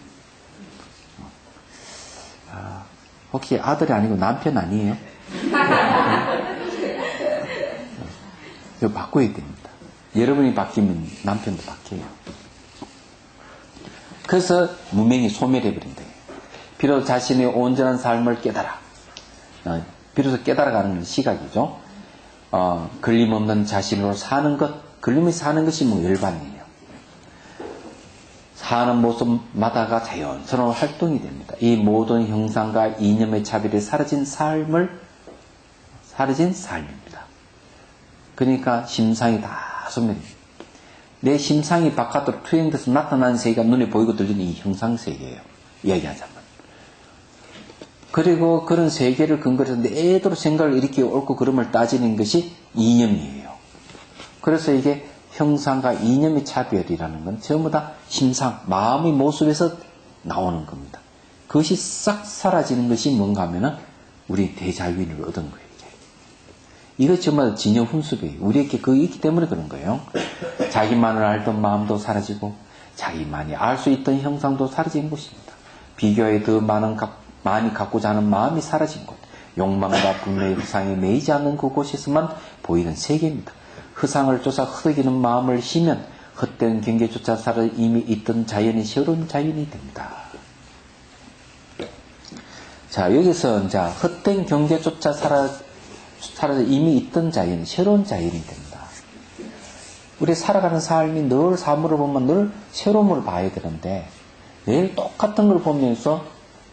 혹시 아들이 아니고 남편 아니에요? 이거 바꿔야 됩니다. 여러분이 바뀌면 남편도 바뀌어요. 그래서 문명이 소멸해버린다. 비로소 자신의 온전한 삶을 깨달아. 비로소 깨달아가는 시각이죠. 걸림없는 자신으로 사는 것, 걸림이 사는 것이 뭐 열반이에요. 사는 모습마다가 자연스러운 활동이 됩니다. 이 모든 형상과 이념의 차별이 사라진 삶입니다. 그러니까 심상이 다 소멸입니다. 내 심상이 바깥으로 투영돼서 나타나는 세계가 눈에 보이고 들리는 이 형상세계예요. 이야기하자면. 그리고 그런 세계를 근거로 해서 내대로 생각을 이렇게 옳고 그름을 따지는 것이 이념이에요. 그래서 이게 형상과 이념의 차별이라는 건 전부 다 심상, 마음의 모습에서 나오는 겁니다. 그것이 싹 사라지는 것이 뭔가 하면은 우리 대자유인을 얻은 거예요. 이것 정말 진여 훈습이에요. 우리에게 그게 있기 때문에 그런 거예요. 자기만을 알던 마음도 사라지고 자기만이 알 수 있던 형상도 사라진 것입니다. 비교에 더 많이 갖고자 하는 마음이 사라진 곳. 욕망과 분노의 허상에 매이지 않는 그곳에서만 보이는 세계입니다. 허상을 쫓아 흐득이는 마음을 쉬면 헛된 경계조차 사라 이미 있던 자연이 새로운 자연이 됩니다. 자, 여기서 이제 헛된 경계조차 사라져 이미 있던 자연, 새로운 자연이 됩니다. 우리 살아가는 삶이 늘 사물을 보면 늘 새로움을 봐야 되는데 매일 똑같은 걸 보면서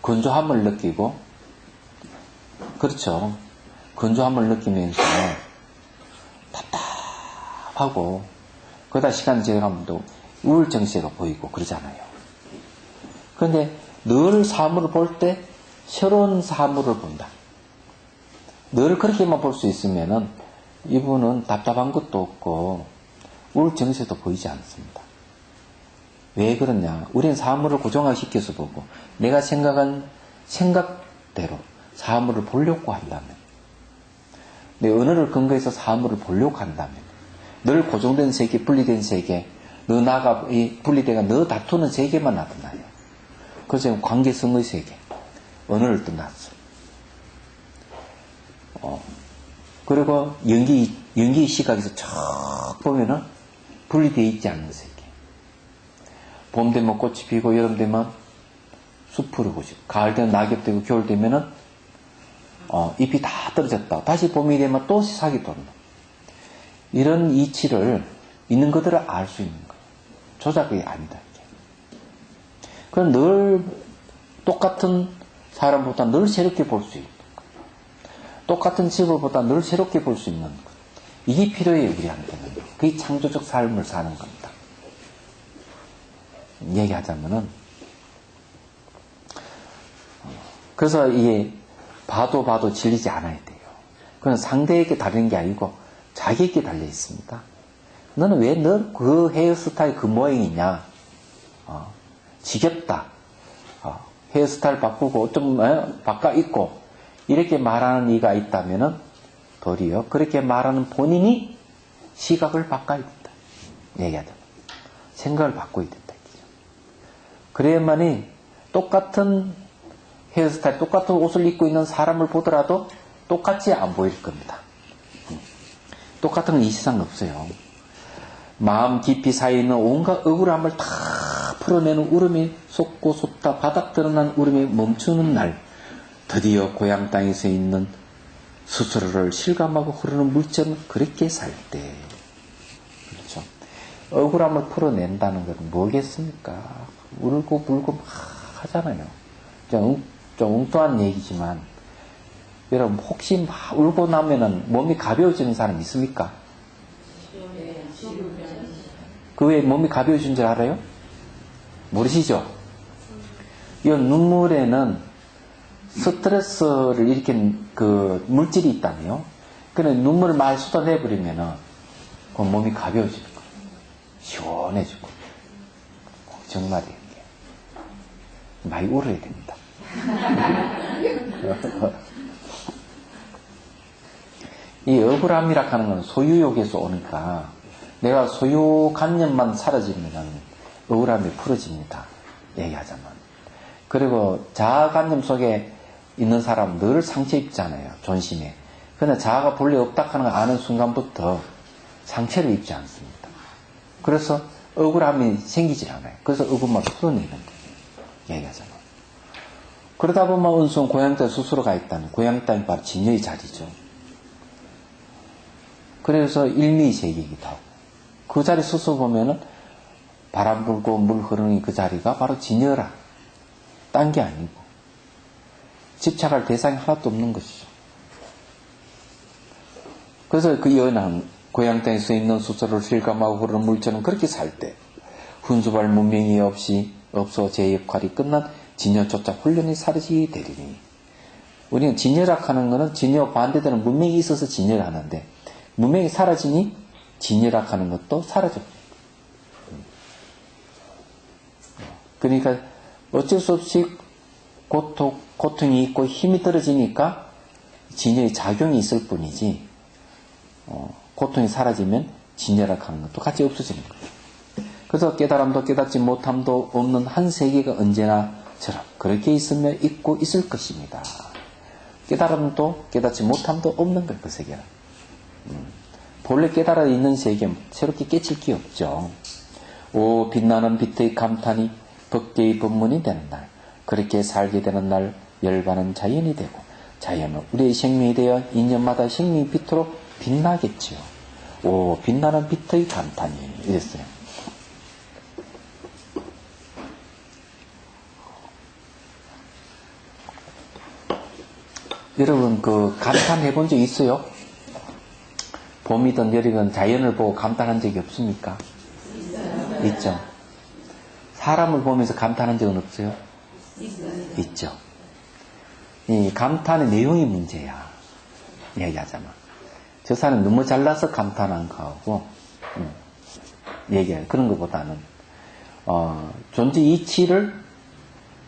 건조함을 느끼고, 그렇죠. 건조함을 느끼면서 답답하고, 그러다 시간 지나가면 또 우울증세가 보이고 그러잖아요. 그런데 늘 사물을 볼 때 새로운 사물을 본다. 늘 그렇게만 볼 수 있으면은 이분은 답답한 것도 없고 우울증세도 보이지 않습니다. 왜 그러냐? 우리는 사물을 고정화시켜서 보고 내가 생각한 생각대로 사물을 보려고 한다면, 내 언어를 근거해서 사물을 보려고 한다면 늘 고정된 세계, 분리된 세계, 너 나가 분리돼가 너 다투는 세계만 나타나요. 그래서 관계성의 세계, 언어를 떠났어. 그리고 연기 시각에서 쭉 보면은 분리되어 있지 않는 세계. 봄 되면 꽃이 피고, 여름 되면 숲으로 보시고, 가을 되면 낙엽 되고, 겨울 되면은 잎이 다 떨어졌다. 다시 봄이 되면 또 싹이 돋는. 이런 이치를 있는 것들을 알 수 있는 거예요. 조작이 아니다. 그럼 늘 똑같은 사람보다 늘 새롭게 볼 수 있는 거예요. 똑같은 집을보다 늘 새롭게 볼 수 있는 것. 이게 필요해요, 우리한테는. 그게 창조적 삶을 사는 겁니다. 얘기하자면은, 그래서 이게 봐도 질리지 않아야 돼요. 그건 상대에게 다른 게 아니고 자기에게 달려 있습니다. 너는 왜 너 그 헤어스타일 그 모양이냐? 지겹다. 헤어스타일 바꾸고 좀 바꿔 입고 이렇게 말하는 이가 있다면은 도리어 그렇게 말하는 본인이 시각을 바꿔야 된다. 얘기하자면 생각을 바꿔야 된다. 그래야만이 똑같은 헤어스타일, 똑같은 옷을 입고 있는 사람을 보더라도 똑같이 안 보일 겁니다. 똑같은 건 이 세상 없어요. 마음 깊이 사이에 있는 온갖 억울함을 다 풀어내는 울음이 쏟고 쏟다 바닥 드러난 울음이 멈추는 날, 드디어 고향 땅에서 있는 스스로를 실감하고 흐르는 물처럼 그렇게 살 때, 그렇죠. 억울함을 풀어낸다는 건 뭐겠습니까? 울고 불고 막 하잖아요. 좀 엉뚱한 얘기지만, 여러분 혹시 막 울고 나면은 몸이 가벼워지는 사람 있습니까? 그 왜 몸이 가벼워진 줄 알아요? 모르시죠? 이 눈물에는 스트레스를 일으킨 그 물질이 있다네요. 그래 눈물을 많이 쏟아내버리면은 그 몸이 가벼워지는 거예요. 시원해지고. 정말이에요. 많이 울어야 됩니다. 이 억울함이라 하는 건 소유욕에서 오니까 내가 소유관념만 사라지면 억울함이 풀어집니다. 얘기하자면. 그리고 자아관념 속에 있는 사람은 늘 상처 입잖아요. 존심에. 그런데 자아가 본래 없다 하는 걸 아는 순간부터 상처를 입지 않습니다. 그래서 억울함이 생기질 않아요. 그래서 억울함을 풀어내는 거예요. 얘기하자면. 그러다 보면 은수는 고향 땅에 스스로 가 있다는, 고향 땅이 바로 진여의 자리죠. 그래서 일미세계이기도 하고, 그 자리 스스로 보면은 바람 불고 물 흐르는 그 자리가 바로 진여라. 딴 게 아니고, 집착할 대상이 하나도 없는 것이죠. 그래서 그 연한 고향 땅에 서 있는 수소를 실감하고 흐르는 물처럼 그렇게 살 때 훈수발 문명이 없어 제 역할이 끝난 진여조차 훈련이 사라지게 되리니. 우리는 진여락 하는 것은 진여 반대되는 문명이 있어서 진여를 하는데 문명이 사라지니 진여락 하는 것도 사라져. 그러니까 어쩔 수 없이 고통이 있고 힘이 떨어지니까 진여의 작용이 있을 뿐이지 고통이 사라지면 진여락 하는 것도 같이 없어지는 거예요. 그래서 깨달음도 깨닫지 못함도 없는 한 세계가 언제나처럼 그렇게 있으며 있고 있을 것입니다. 깨달음도 깨닫지 못함도 없는 거예요. 그 세계는. 본래 깨달아 있는 세계 새롭게 깨칠 게 없죠. 오 빛나는 빛의 감탄이 법계의 법문이 되는 날, 그렇게 살게 되는 날 열반은 자연이 되고 자연은 우리의 생명이 되어 인연마다 생명의 빛으로 빛나겠지요. 오 빛나는 빛의 감탄이 이랬어요. 여러분 그 감탄해 본 적 있어요? 봄이든 여름이든 자연을 보고 감탄한 적이 없습니까? 있죠. 사람을 보면서 감탄한 적은 없어요? 있죠. 이 감탄의 내용이 문제야. 얘기하자면 저 사람이 너무 잘나서 감탄한 거하고 얘기해. 그런 것보다는 존재 이치를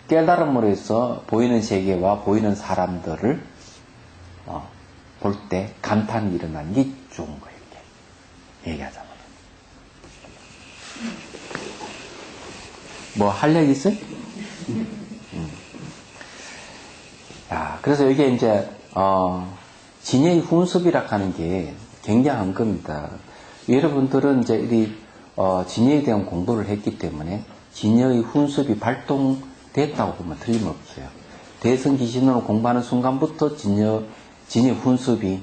깨달음으로 해서 보이는 세계와 보이는 사람들을 볼 때 감탄이 일어나는 게 좋은 거예요. 이렇게 얘기하자면. 뭐 할 얘기 있어요? 야, 그래서 이게 이제 진여의 훈습이라 하는 게 굉장한 겁니다. 여러분들은 이제 이 진여에 대한 공부를 했기 때문에 진여의 훈습이 발동됐다고 보면 틀림없어요. 대성기신으로 공부하는 순간부터 진여 훈습이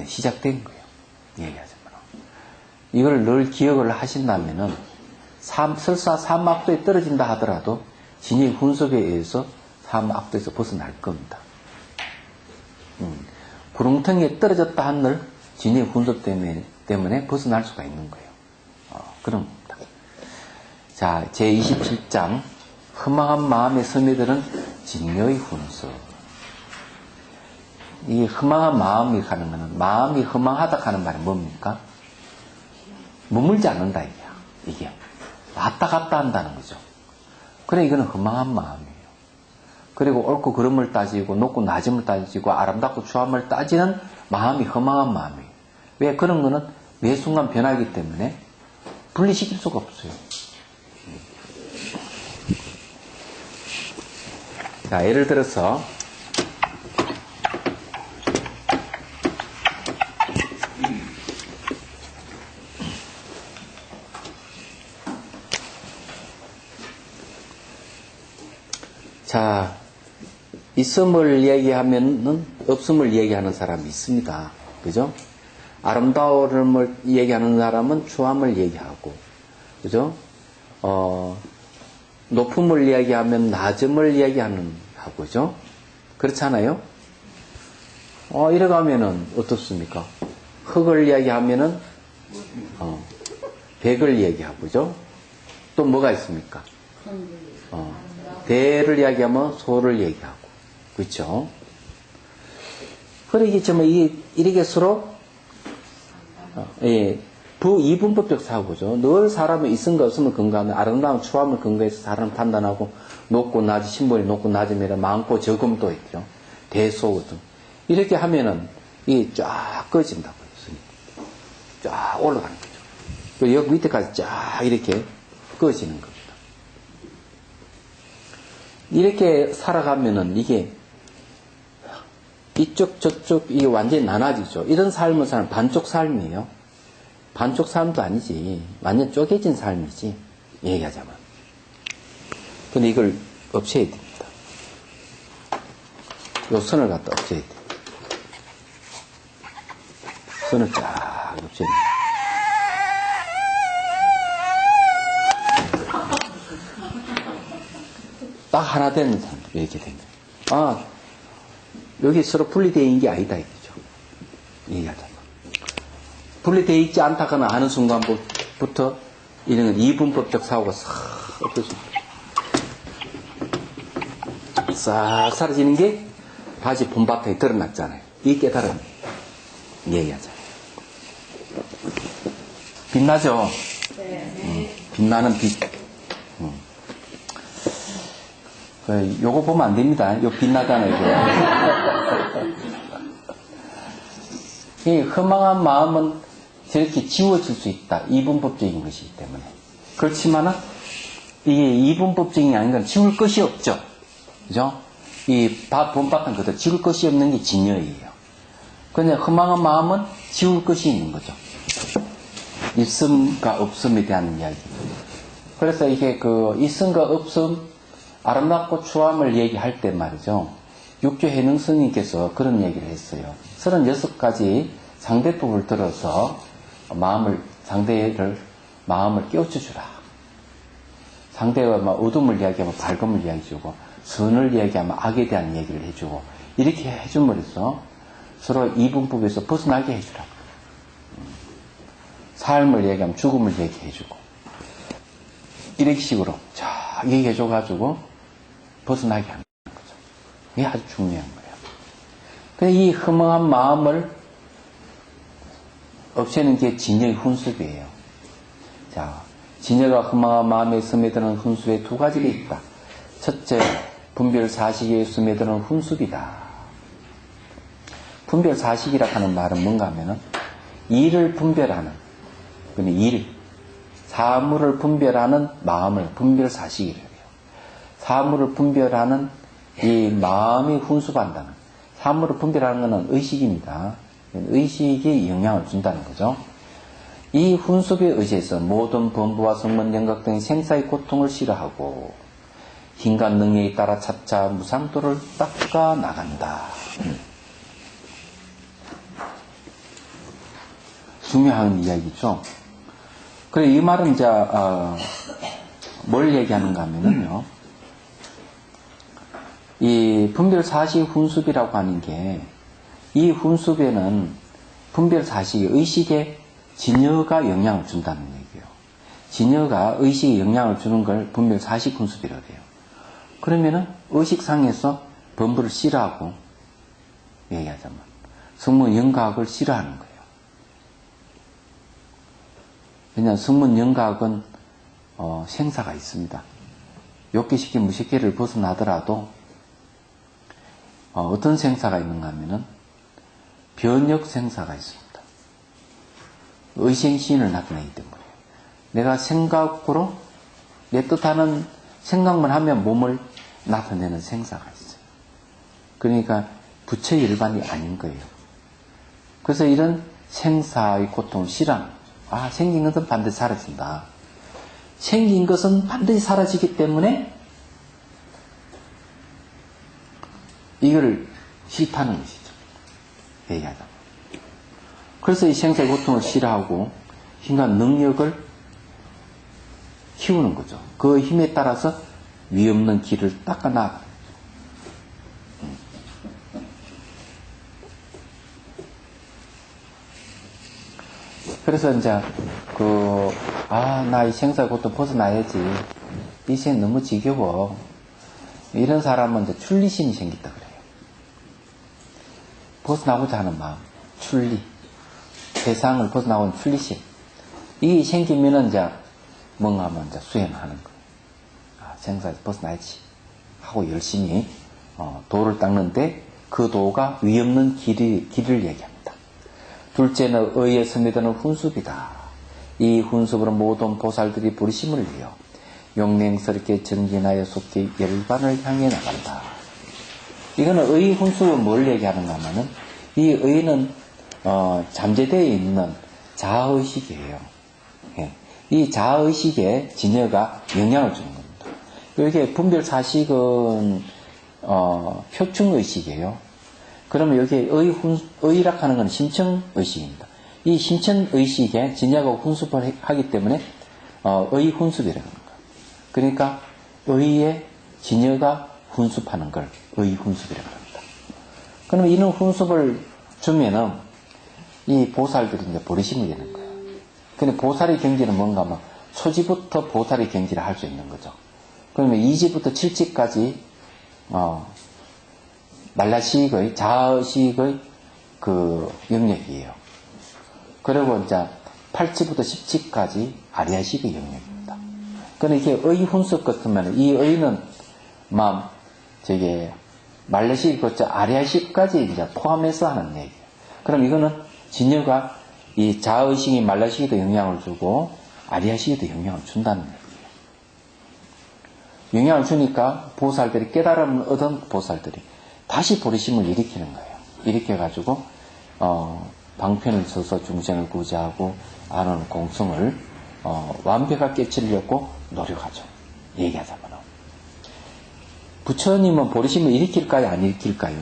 시작된 거예요. 얘기하자면. 이걸 늘 기억을 하신다면은 설사 삼악도에 떨어진다 하더라도 진여 훈습에 의해서 삼악도에서 벗어날 겁니다. 구렁텅이에 떨어졌다 한들 진여 훈습 때문에 벗어날 수가 있는 거예요. 그런 겁니다. 자, 제27장 허망한 마음에 스며드는 진여의 훈습. 이 허망한 마음이 하는 것은 마음이 허망하다 하는 말은 뭡니까? 머물지 않는다 이게 왔다 갔다 한다는 거죠. 그래 이거는 허망한 마음이에요. 그리고 옳고 그름을 따지고 높고 낮음을 따지고 아름답고 추함을 따지는 마음이 허망한 마음이에요. 왜? 그런 거는 매 순간 변하기 때문에 분리시킬 수가 없어요. 자, 예를 들어서 자, 있음을 얘기하면은 없음을 얘기하는 사람이 있습니다. 그죠? 아름다움을 얘기하는 사람은 추함을 얘기하고, 그죠? 높음을 이야기하면 낮음을 이야기하는 하고, 그죠? 그렇잖아요? 이래가면은 어떻습니까? 흙을 이야기하면은, 백을 이야기하고, 그죠? 또 뭐가 있습니까? 대를 이야기하면 소를 얘기하고, 그렇죠? 그러기 때문에 이렇게 서로 이분법적 사고죠. 늘 사람의 있음과 없음을 근거하는 아름다운 추함을 근거해서 사람을 판단하고 높고 낮이 심벌이 높고 낮음이라 많고 적음도 있죠. 대소거든. 이렇게 하면은 이게 쫙 꺼진다고 했으니까 쫙 올라가는 거죠. 그리고 여기 밑에까지 쫙 이렇게 꺼지는 겁니다. 이렇게 살아가면은 이게 이쪽 저쪽 이게 완전히 나눠지죠. 이런 삶은 사람 반쪽 삶이에요. 반쪽 삶도 아니지. 완전 쪼개진 삶이지. 얘기하자면. 근데 이걸 없애야 됩니다. 요 선을 갖다 없애야 돼. 선을 쫙 없애야 돼. 딱 하나 되는 사람 이렇게 됩니다. 여기 서로 분리되어 있는 게 아니다 이거죠. 얘기하자면. 분리되어 있지 않다거나 하는 순간부터 이런 이분법적 사고가 싹 없어집니다. 싹 사라지는 게 다시 본바탕에 드러났잖아요. 이 깨달음 얘기하잖아요. 빛나죠? 빛나는 빛. 요거 보면 안 됩니다. 요 빛나잖아요. 이 허망한 마음은 저렇게 지워질 수 있다. 이분법적인 것이기 때문에. 그렇지만은 이게 이분법적인 게 아닌 건 지울 것이 없죠. 그죠? 이 본바탕 그대로 지울 것이 없는 게 진여예요. 그런데 허망한 마음은 지울 것이 있는 거죠. 있음과 없음에 대한 이야기. 그래서 이게 그 있음과 없음, 아름답고 추함을 얘기할 때 말이죠. 육조 해능 스님께서 그런 얘기를 했어요. 36가지 상대법을 들어서 상대를 마음을 깨우쳐주라. 상대가 어둠을 이야기하면 밝음을 이야기해주고, 선을 이야기하면 악에 대한 얘기를 해주고, 이렇게 해줌으로써 서로 이분법에서 벗어나게 해주라. 삶을 얘기하면 죽음을 얘기해주고, 이런 식으로 쫙 얘기해줘가지고 벗어나게 하는 거죠. 이게 아주 중요한 거예요. 근데 이 허망한 마음을 없애는 게 진여의 훈습이에요. 자, 진여가 허망한 마음에 스며드는 훈습에 두 가지가 있다. 첫째, 분별사식에 스며드는 훈습이다. 분별사식이라 하는 말은 뭔가 하면은 일을 분별하는, 사물을 분별하는 마음을 분별사식이라고 해요. 사물을 분별하는 이 마음이 훈습한다는, 사물을 분별하는 것은 의식입니다. 의식이 영향을 준다는 거죠. 이 훈습에 의지해서 모든 범부와 성문 영각 등의 생사의 고통을 싫어하고 힘과 능력에 따라 차차 무상도를 닦아 나간다. 중요한 이야기죠. 그래, 이 말은 이제 뭘 얘기하는가 하면은요, 이 분별사식 훈습이라고 하는 게, 이 훈습에는 분별사식의 의식에 진여가 영향을 준다는 얘기예요. 진여가 의식에 영향을 주는 걸 분별사식 훈습이라고 해요. 그러면은 의식상에서 범부를 싫어하고, 얘기하자면 성문 영각을 싫어하는 거예요. 왜냐하면 성문 영각은 생사가 있습니다. 욕계식계 무식계를 벗어나더라도 어떤 생사가 있는가 하면은 변역 생사가 있습니다. 의생신을 나타내기 때문에 내가 생각으로 내 뜻하는 생각만 하면 몸을 나타내는 생사가 있어요. 그러니까 부처의 일반이 아닌 거예요. 그래서 이런 생사의 고통을 싫어하는, 생긴 것은 반드시 사라진다. 생긴 것은 반드시 사라지기 때문에 이걸 싫다는 것이죠. 얘기하자. 그래서 이 생사의 고통을 싫어하고 힘과 능력을 키우는 거죠. 그 힘에 따라서 위없는 길을 닦아나가. 그래서 이제 나 이 생사의 고통 벗어나야지. 이 생 너무 지겨워. 이런 사람은 이제 출리심이 생긴다 그래요. 벗어나고자 하는 마음, 출리. 세상을 벗어나고는 출리심. 이게 생기면은 이제 뭔가 하면 이제 수행하는 거예요. 생사에서 벗어나야지. 하고 열심히 도를 닦는데 그 도가 위없는 길을 얘기합니다. 둘째는 의에 스며드는 훈습이다. 이 훈습으로 모든 보살들이 부르심을 위하여 용맹스럽게 전진하여 속히 열반을 향해 나간다. 이거는 의 훈습은 뭘 얘기하는가 하면은 이 의는 잠재되어 있는 자아의식이에요. 예. 이 자아의식에 진여가 영향을 주는 겁니다. 이렇게 분별사식은 표충의식이에요. 그러면 여기에 의라 하는 건 심청의식입니다. 이 심청의식에 진여가 훈습을 하기 때문에 의훈습이라고 합니다. 그러니까 의에 진여가 훈습하는 걸 의훈습이라고 합니다. 그러면 이런 훈습을 주면은 이 보살들이 이제 버리심이 되는 거예요. 근데 보살의 경지는 뭔가 하면 초지부터 보살의 경지를 할 수 있는 거죠. 그러면 2지부터 7지까지 말라시익의 자의식의 그 영역이에요. 그리고 이제 8지부터 10지까지 아리아식의 영역입니다. 그러니까 이게 의 훈석 같으면 이 의는 막 저게 말라식 그렇죠 아리아식까지 이제 포함해서 하는 얘기예요. 그럼 이거는 진여가 이 자의식이 말라식에도 영향을 주고 아리아식에도 영향을 준다는 얘기예요. 영향을 주니까 보살들이 깨달음을 얻은 보살들이 다시 보리심을 일으키는 거예요. 일으켜가지고 방편을 써서 중생을 구제하고 아는 공성을 완벽하게 깨치려고 노력하죠. 얘기하자면 부처님은 보리심을 일으킬까요? 안 일으킬까요?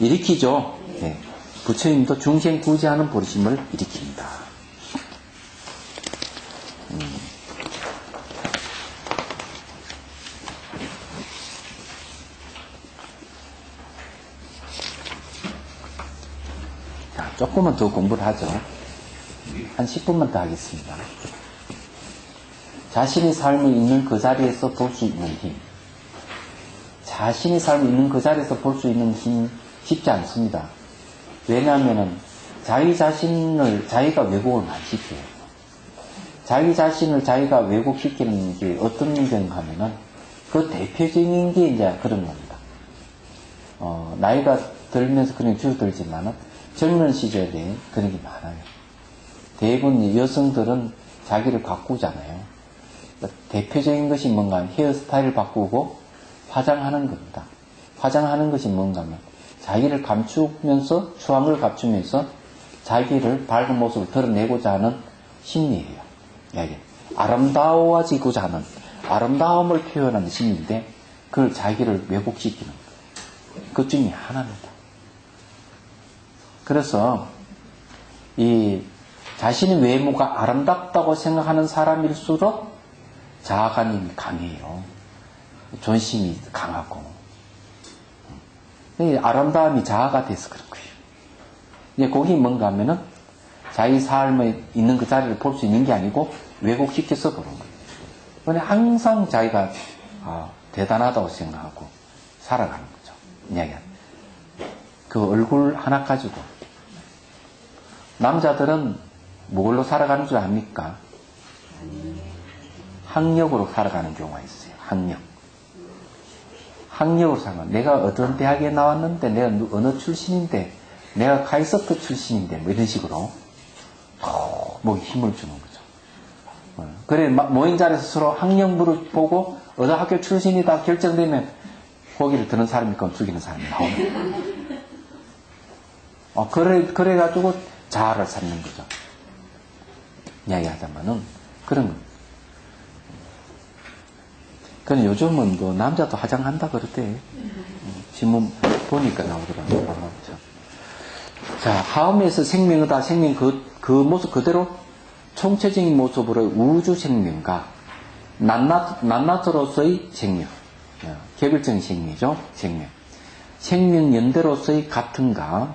일으키죠. 네. 부처님도 중생 구제하는 보리심을 일으킵니다. 자, 조금만 더 공부를 하죠. 한 10분만 더 하겠습니다. 자신의 삶을 있는 그 자리에서 볼 수 있는 힘. 자신의 삶을 있는 그 자리에서 볼 수 있는 힘 쉽지 않습니다. 왜냐하면은 자기 자신을 자기가 왜곡을 많이 시켜요. 자기 자신을 자기가 왜곡시키는 게 어떤 문제인가 하면은 그 대표적인 게 이제 그런 겁니다. 나이가 들면서 그런 줄어들지만은 젊은 시절에 그런 게 많아요. 대부분 여성들은 자기를 가꾸잖아요. 대표적인 것이 뭔가 하면 헤어스타일을 바꾸고 화장하는 겁니다. 화장하는 것이 뭔가 하면 자기를 감추면서 추앙을 감추면서 자기를 밝은 모습을 드러내고자 하는 심리예요. 아름다워지고자 하는 아름다움을 표현하는 심리인데 그걸 자기를 왜곡시키는 거예요. 그 중에 하나입니다. 그래서 이 자신의 외모가 아름답다고 생각하는 사람일수록 자아관념이 강해요. 존심이 강하고 아름다움이 자아가 돼서 그런 거예요. 이제 거기 뭔가 하면은 자기 삶에 있는 그 자리를 볼 수 있는 게 아니고 왜곡시켜서 보는 거예요. 그런데 항상 자기가 대단하다고 생각하고 살아가는 거죠. 이야기하는. 그 얼굴 하나 가지고 남자들은 뭘로 살아가는 줄 압니까? 학력으로 살아가는 경우가 있어요. 학력으로 살아가는. 내가 어떤 대학에 나왔는데, 내가 어느 출신인데, 내가 카이스트 출신인데, 뭐 이런 식으로 뭐 힘을 주는 거죠. 그래 모인 자리에서 서로 학력물을 보고 어느 학교 출신이다 결정되면 고기를 드는 사람이 있건 죽이는 사람이 나오는 거예요. 그래가지고 자아를 찾는 거죠. 이야기하자면은 그런 겁니다. 그럼 요즘은 뭐 남자도 화장한다 그러대. 신문 보니까 나오더라고요. 자, 하음에서 생명이다. 생명 그 모습 그대로 총체적인 모습으로 우주 생명과 낱낱으로서의 생명, 개별적인 생명이죠. 생명 연대로서의 같은가,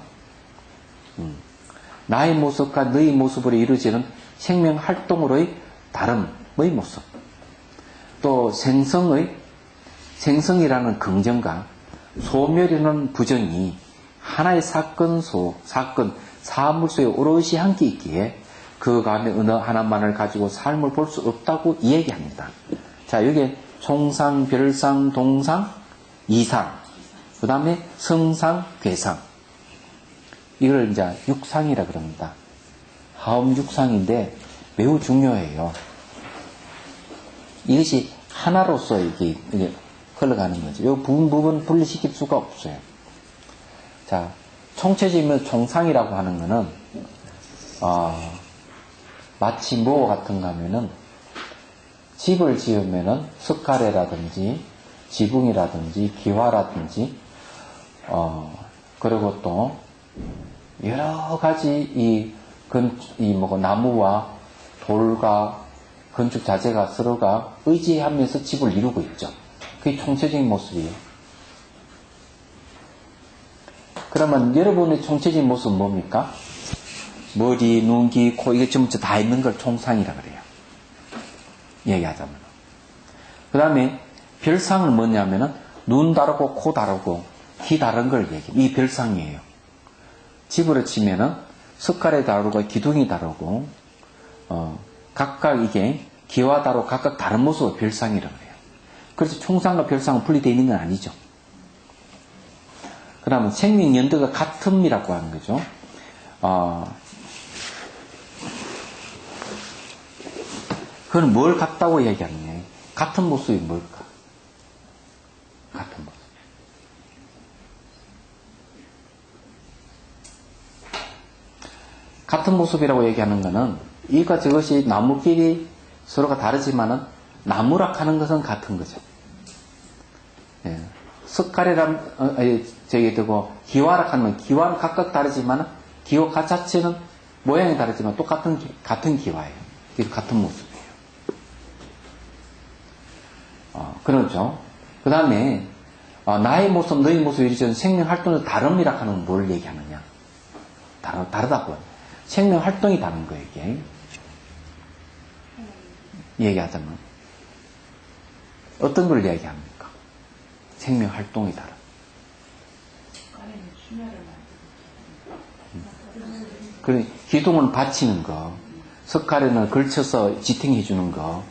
나의 모습과 너의 모습으로 이루어지는 생명 활동으로의 다름의 모습. 또 생성이라는 긍정과 소멸이라는 부정이 하나의 사건, 사물 속에 오롯이 함께 있기에 그 가운데 어느 하나만을 가지고 삶을 볼 수 없다고 이야기합니다. 자, 여기에 총상, 별상, 동상, 이상, 그 다음에 성상, 괴상. 이걸 이제 육상이라 그럽니다. 하음 육상인데 매우 중요해요. 이것이 하나로서 이게 흘러가는 거죠. 이 부분 분리시킬 수가 없어요. 자, 총체적이면 총상이라고 하는 거는, 마치 뭐 같은가 하면은, 집을 지으면은 석가래라든지, 지붕이라든지, 기와라든지, 그리고 또, 여러 가지 나무와 돌과 건축 자재가 서로가 의지하면서 집을 이루고 있죠. 그게 총체적인 모습이에요. 그러면 여러분의 총체적인 모습은 뭡니까? 머리, 눈, 귀, 코 이게 전부 다 있는 걸 총상이라 그래요. 얘기하자면. 그 다음에 별상은 뭐냐면은 눈 다르고 코 다르고 귀 다른 걸 얘기해요. 이 별상이에요. 집으로 치면은 석가래 다르고 기둥이 다르고 각각 이게 귀와 다르고 각각 다른 모습의 별상이라고 해요. 그래서 총상과 별상은 분리되어 있는 건 아니죠. 그 다음에 생명연도가 같음이라고 하는 거죠. 그건 뭘 같다고 얘기하느냐. 같은 모습이 뭘까? 같은 모습. 같은 모습이라고 얘기하는 것은 이과 저것이 나무끼리 서로가 다르지만은 나무라 하는 것은 같은 거죠. 예. 석가래란 저기 되고 기와라 하는 건 기와는 각각 다르지만은 기와 자체는 모양이 다르지만 똑같은 같은 기와예요. 같은 모습이에요. 그렇죠. 그 다음에 나의 모습, 너의 모습 이런 생명 활동의 다름이라 하는 건 뭘 얘기하느냐? 다르다고요. 생명 활동이 다른 거예요, 이게. 얘기하자면 어떤 걸 얘기합니까? 생명 활동이 다른. 그래, 기둥은 받치는 거, 석가래는 걸쳐서 지탱해 주는 거,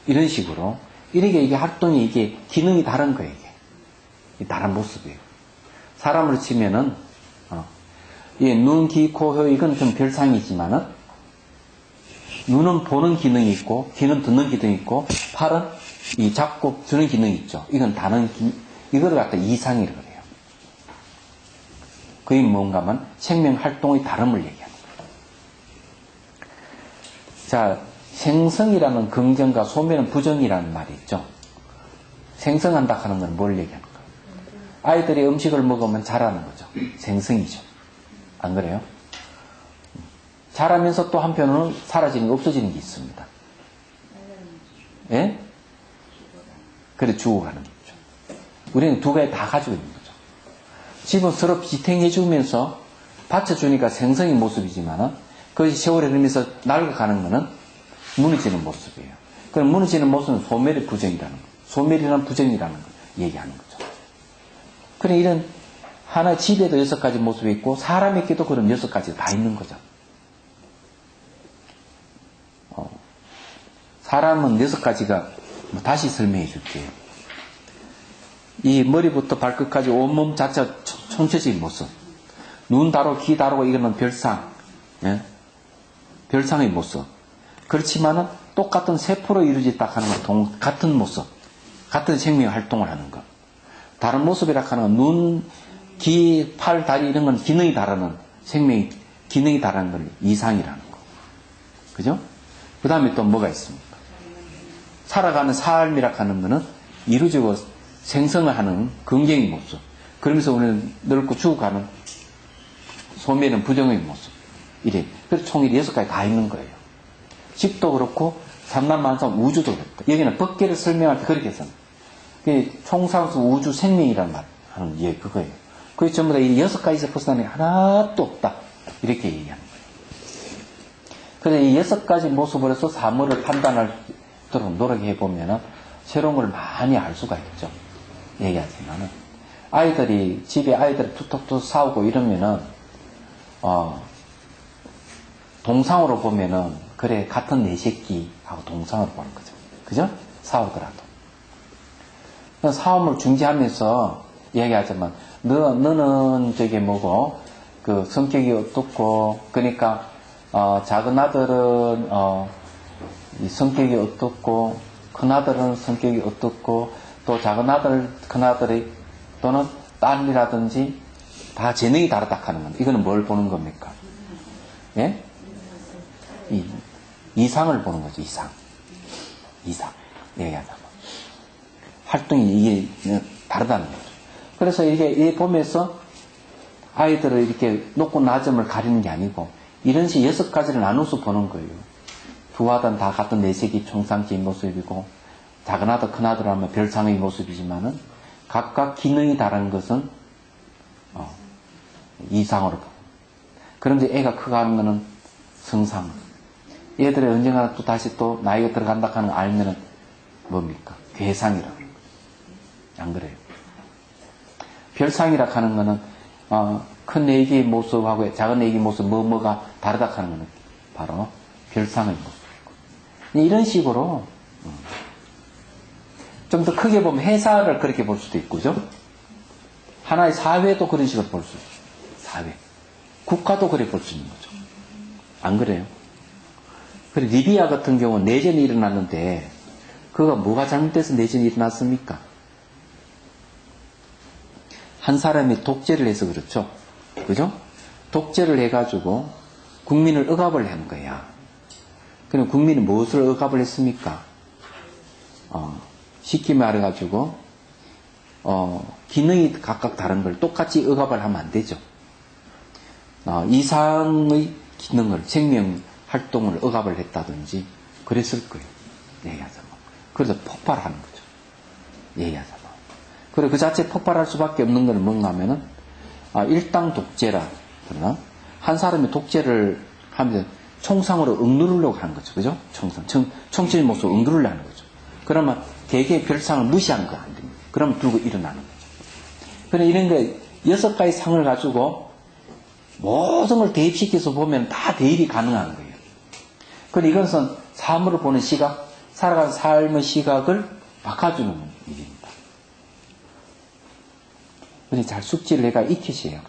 이런 식으로 이게 활동이 이게 기능이 다른 거예요. 이게 다른 모습이에요. 사람으로 치면은 눈, 귀, 코, 혀 이건 좀 별상이지만은 눈은 보는 기능이 있고 귀는 듣는 기능이 있고 팔은 이 잡고 주는 기능이 있죠. 이건 다른 이거를 갖다 이상이라고 그래요. 그게 뭔가 하면 생명 활동의 다름을 얘기하는 거예요. 자, 생성이라는 긍정과 소멸은 부정이라는 말이 있죠. 생성한다 하는 건 뭘 얘기하는 거예요? 아이들이 음식을 먹으면 자라는 거죠. 생성이죠. 안 그래요? 자라면서 또 한편으로는 사라지는 게 없어지는 게 있습니다. 예? 그래 죽어가는 거죠. 우리는 두 가지 다 가지고 있는 거죠. 집은 서로 지탱해주면서 받쳐주니까 생성의 모습이지만은 그것이 세월에 흐르면서 낡아가는 거는 무너지는 모습이에요. 그럼 무너지는 모습은 소멸의 부정이라는 거. 소멸이라는 부정이라는 걸 얘기하는 거죠. 그래 이런 하나의 집에도 6가지 모습이 있고 사람에게도 그런 6가지 다 있는 거죠. 사람은 6가지가 다시 설명해 줄게요. 이 머리부터 발끝까지 온몸 자체가 총체적인 모습. 눈 다르고 귀 다르고 이거는 별상. 예? 별상의 모습. 그렇지만은 똑같은 세포로 이루어졌다 하는 건 같은 모습. 같은 생명 활동을 하는 것. 다른 모습이라 하는 건 눈, 귀, 팔, 다리 이런 건 기능이 다르는 생명이 기능이 다른 건 이상이라는 거. 그죠? 그 다음에 또 뭐가 있습니까? 살아가는 삶이라 하는 거는 이루어지고 생성을 하는 긍정의 모습. 그러면서 우리는 늙고 죽어가는 소멸은 부정의 모습. 이래. 그래서 총 6가지 다 있는 거예요. 집도 그렇고 삼남만상 우주도 그렇고 여기는 법계를 설명할 때 그렇게 했습니다. 총상수 우주 생명이라는 말 하는 예 그거예요. 그게 전부 다 이 6가지에서 벗어나는 게 하나도 없다. 이렇게 얘기하는 거예요. 그래서 이 6가지 모습으로 해서 사물을 판단할 수 있도록 노력해 보면은 새로운 걸 많이 알 수가 있죠. 얘기하지만은 아이들이 집에 아이들이 툭툭툭 싸우고 이러면은 동상으로 보면은 그래 같은 내 새끼하고 동상으로 보는 거죠. 그죠? 싸우더라도 싸움을 중지하면서 얘기하자면 너는 저게 뭐고 그 성격이 어떻고 그러니까 작은 아들은 이 성격이 어떻고 큰 아들은 성격이 어떻고 또 작은 아들 큰 아들이 또는 딸이라든지 다 재능이 다르다 하는 겁니다. 이거는 뭘 보는 겁니까? 예? 이상을 보는 거죠. 이상 얘기하자면 활동이 이게 다르다는 거죠. 그래서 이게 보면서 아이들을 이렇게 높고 낮음을 가리는 게 아니고 이런 식 6가지를 나눠서 보는 거예요. 두 아들은 다 같은 내색이 총상지의 모습이고 작은 아들 큰 아들 하면 별상의 모습이지만은 각각 기능이 다른 것은 이상으로 보고 그런데 애가 커가는 거는 성상. 얘들이 언젠가 또 다시 또 나이가 들어간다 하는 걸 알면은 뭡니까? 괴상이라고. 안 그래요? 별상이라 하는 거는, 큰 애기의 모습하고 작은 애기의 모습, 뭐가 다르다 하는 거는 바로 별상의 모습이고. 이런 식으로, 좀 더 크게 보면 회사를 그렇게 볼 수도 있고, 그죠? 하나의 사회도 그런 식으로 볼 수 있죠. 사회. 국가도 그렇게 볼 수 있는 거죠. 안 그래요? 그리고 리비아 같은 경우는 내전이 일어났는데, 그가 뭐가 잘못돼서 내전이 일어났습니까? 한 사람이 독재를 해서 그렇죠. 그죠? 독재를 해가지고 국민을 억압을 한 거야. 그럼 국민이 무엇을 억압을 했습니까? 쉽게 말해가지고, 기능이 각각 다른 걸 똑같이 억압을 하면 안 되죠. 이상의 기능을, 생명 활동을 억압을 했다든지, 그랬을 거예요. 얘기하자면. 그래서 폭발하는 거죠. 얘기하자면. 그리고 그 자체 폭발할 수밖에 없는 건 뭔가 하면은, 일당 독재라, 그러나, 한 사람이 독재를 하면서 총상으로 억누르려고 하는 거죠. 그죠? 총체의 모습을 억누르려고 하는 거죠. 그러면 개개의 별상을 무시하는 거 안 됩니다. 그럼 들고 일어나는 거죠. 그래, 이런 거 6가지 상을 가지고 모든 걸 대입시켜서 보면 다 대입이 가능한 거예요. 그래, 이것은 삶으로 보는 시각, 살아가는 삶의 시각을 바꿔주는 일입니다. 그래, 잘 숙지를 해가 익히세요.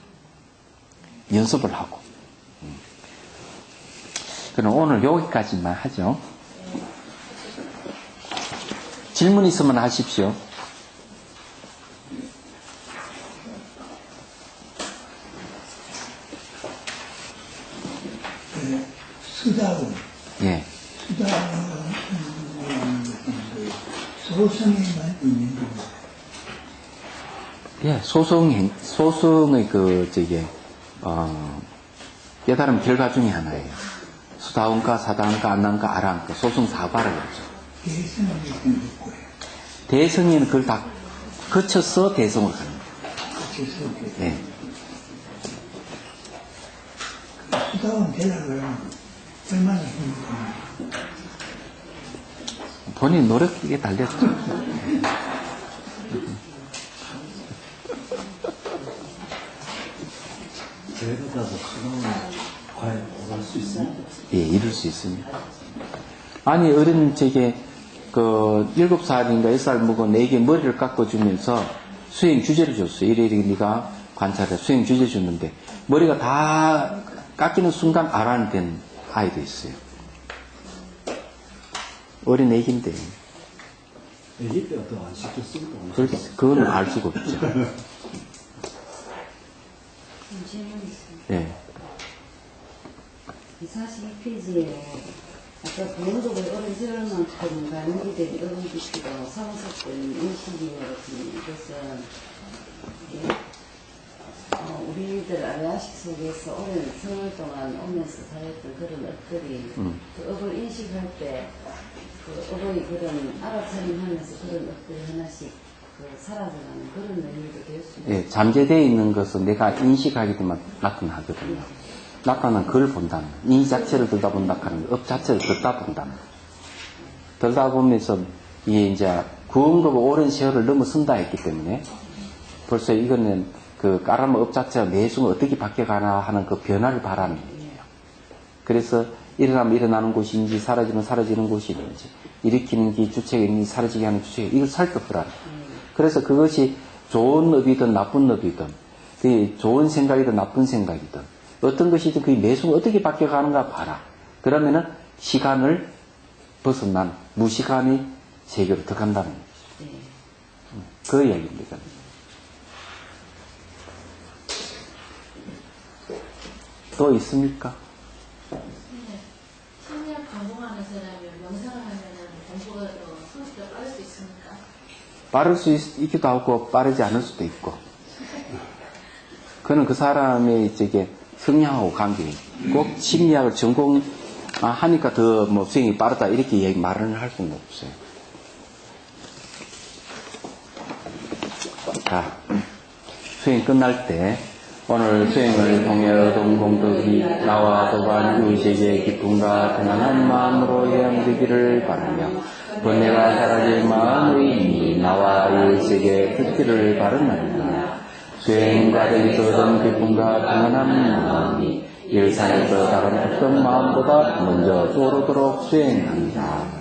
연습을 하고. 그럼 오늘 여기까지만 하죠. 질문 있으면 하십시오. 수다운. 예. 수다운 소성에만 있는 겁니다. 예, 소송의 깨달음 결과 중에 하나예요. 수다운가, 사다운가, 안나운가, 아라운가, 소송 사과를 그러죠. 대성이 있는 거예요. 대성에는 그걸 다 거쳐서 대성을 하는 거예요. 예. 수다운 대답을 얼마나 힘듭니까? 본인 노력에 달렸죠. 제가 가서 수능을 과연 할 수 있습니까? 예, 이룰 수 있습니다. 아니, 어린 7살인가 6살 먹은 애에게 머리를 깎아주면서 수행 주제를 줬어요. 이래 네가 관찰해. 수행 주제 줬는데, 머리가 다 깎이는 순간 알아낸 아이도 있어요. 어린 애기인데. 애기 때가 더 안 시켰습니까? 그건 알 수가 없죠. 질문 있습니다. 예. 42페이지에 아까 부모적으로 어른스러운 건강기들이 어른기시도 상속된 인식이며 이것은 우리들 아래아식 속에서 오랜 생활 동안 오면서 살았던 그런 업들이 그 업을 인식할 때 그 업의 그런 알아차림하면서 그런 업들이 하나씩 사라져가는 그런 의미도 될 수 있습니다. 예, 잠재되어 있는 것은 내가 인식하게 되면 나타나거든요. 나타나는 그걸 본다는 거예요. 이 자체를 들다 본다 하는 업 자체를 듣다 본다는 거예요. 들다 보면서 이게 이제 구원으로 오랜 세월을 넘어선다 했기 때문에 벌써 이거는 그 까라마 업 자체가 매 순간 어떻게 바뀌어가나 하는 그 변화를 바라는 거예요. 그래서 일어나면 일어나는 곳인지 사라지면 사라지는 곳인지 일으키는 게 주체가 있는지 사라지게 하는 주체가 이걸 살펴보라는 거예요. 그래서 그것이 좋은 업이든 나쁜 업이든 그 좋은 생각이든 나쁜 생각이든 어떤 것이든 그 매순간 어떻게 바뀌어가는가 봐라. 그러면은 시간을 벗어난 무시간의 세계로 들어간다는 거죠. 그 이야기입니다. 또 있습니까? 심리학 전공하면서라면 명상을 하면은 공부가 더 성취가 빠를 수 있습니까? 빠를 수 있기도 하고 빠르지 않을 수도 있고. 그는 그 사람의 성향하고 관계에 꼭 심리학을 전공하니까 더 뭐 수행이 빠르다 이렇게 말을 할 수는 없어요. 자, 수행 끝날 때 오늘 수행을 통해 얻은 공덕이 나와 도반 의식의 기쁨과 편안한 마음으로 해양되기를 바라며 번뇌가 사라질 마음의 힘이 나와 의식에 듣기를 바라나이다. 수행 과정에서 얻은 기쁨과 편안한 마음이 일상에서 다른 어떤 마음보다 먼저 주어르도록 수행합니다.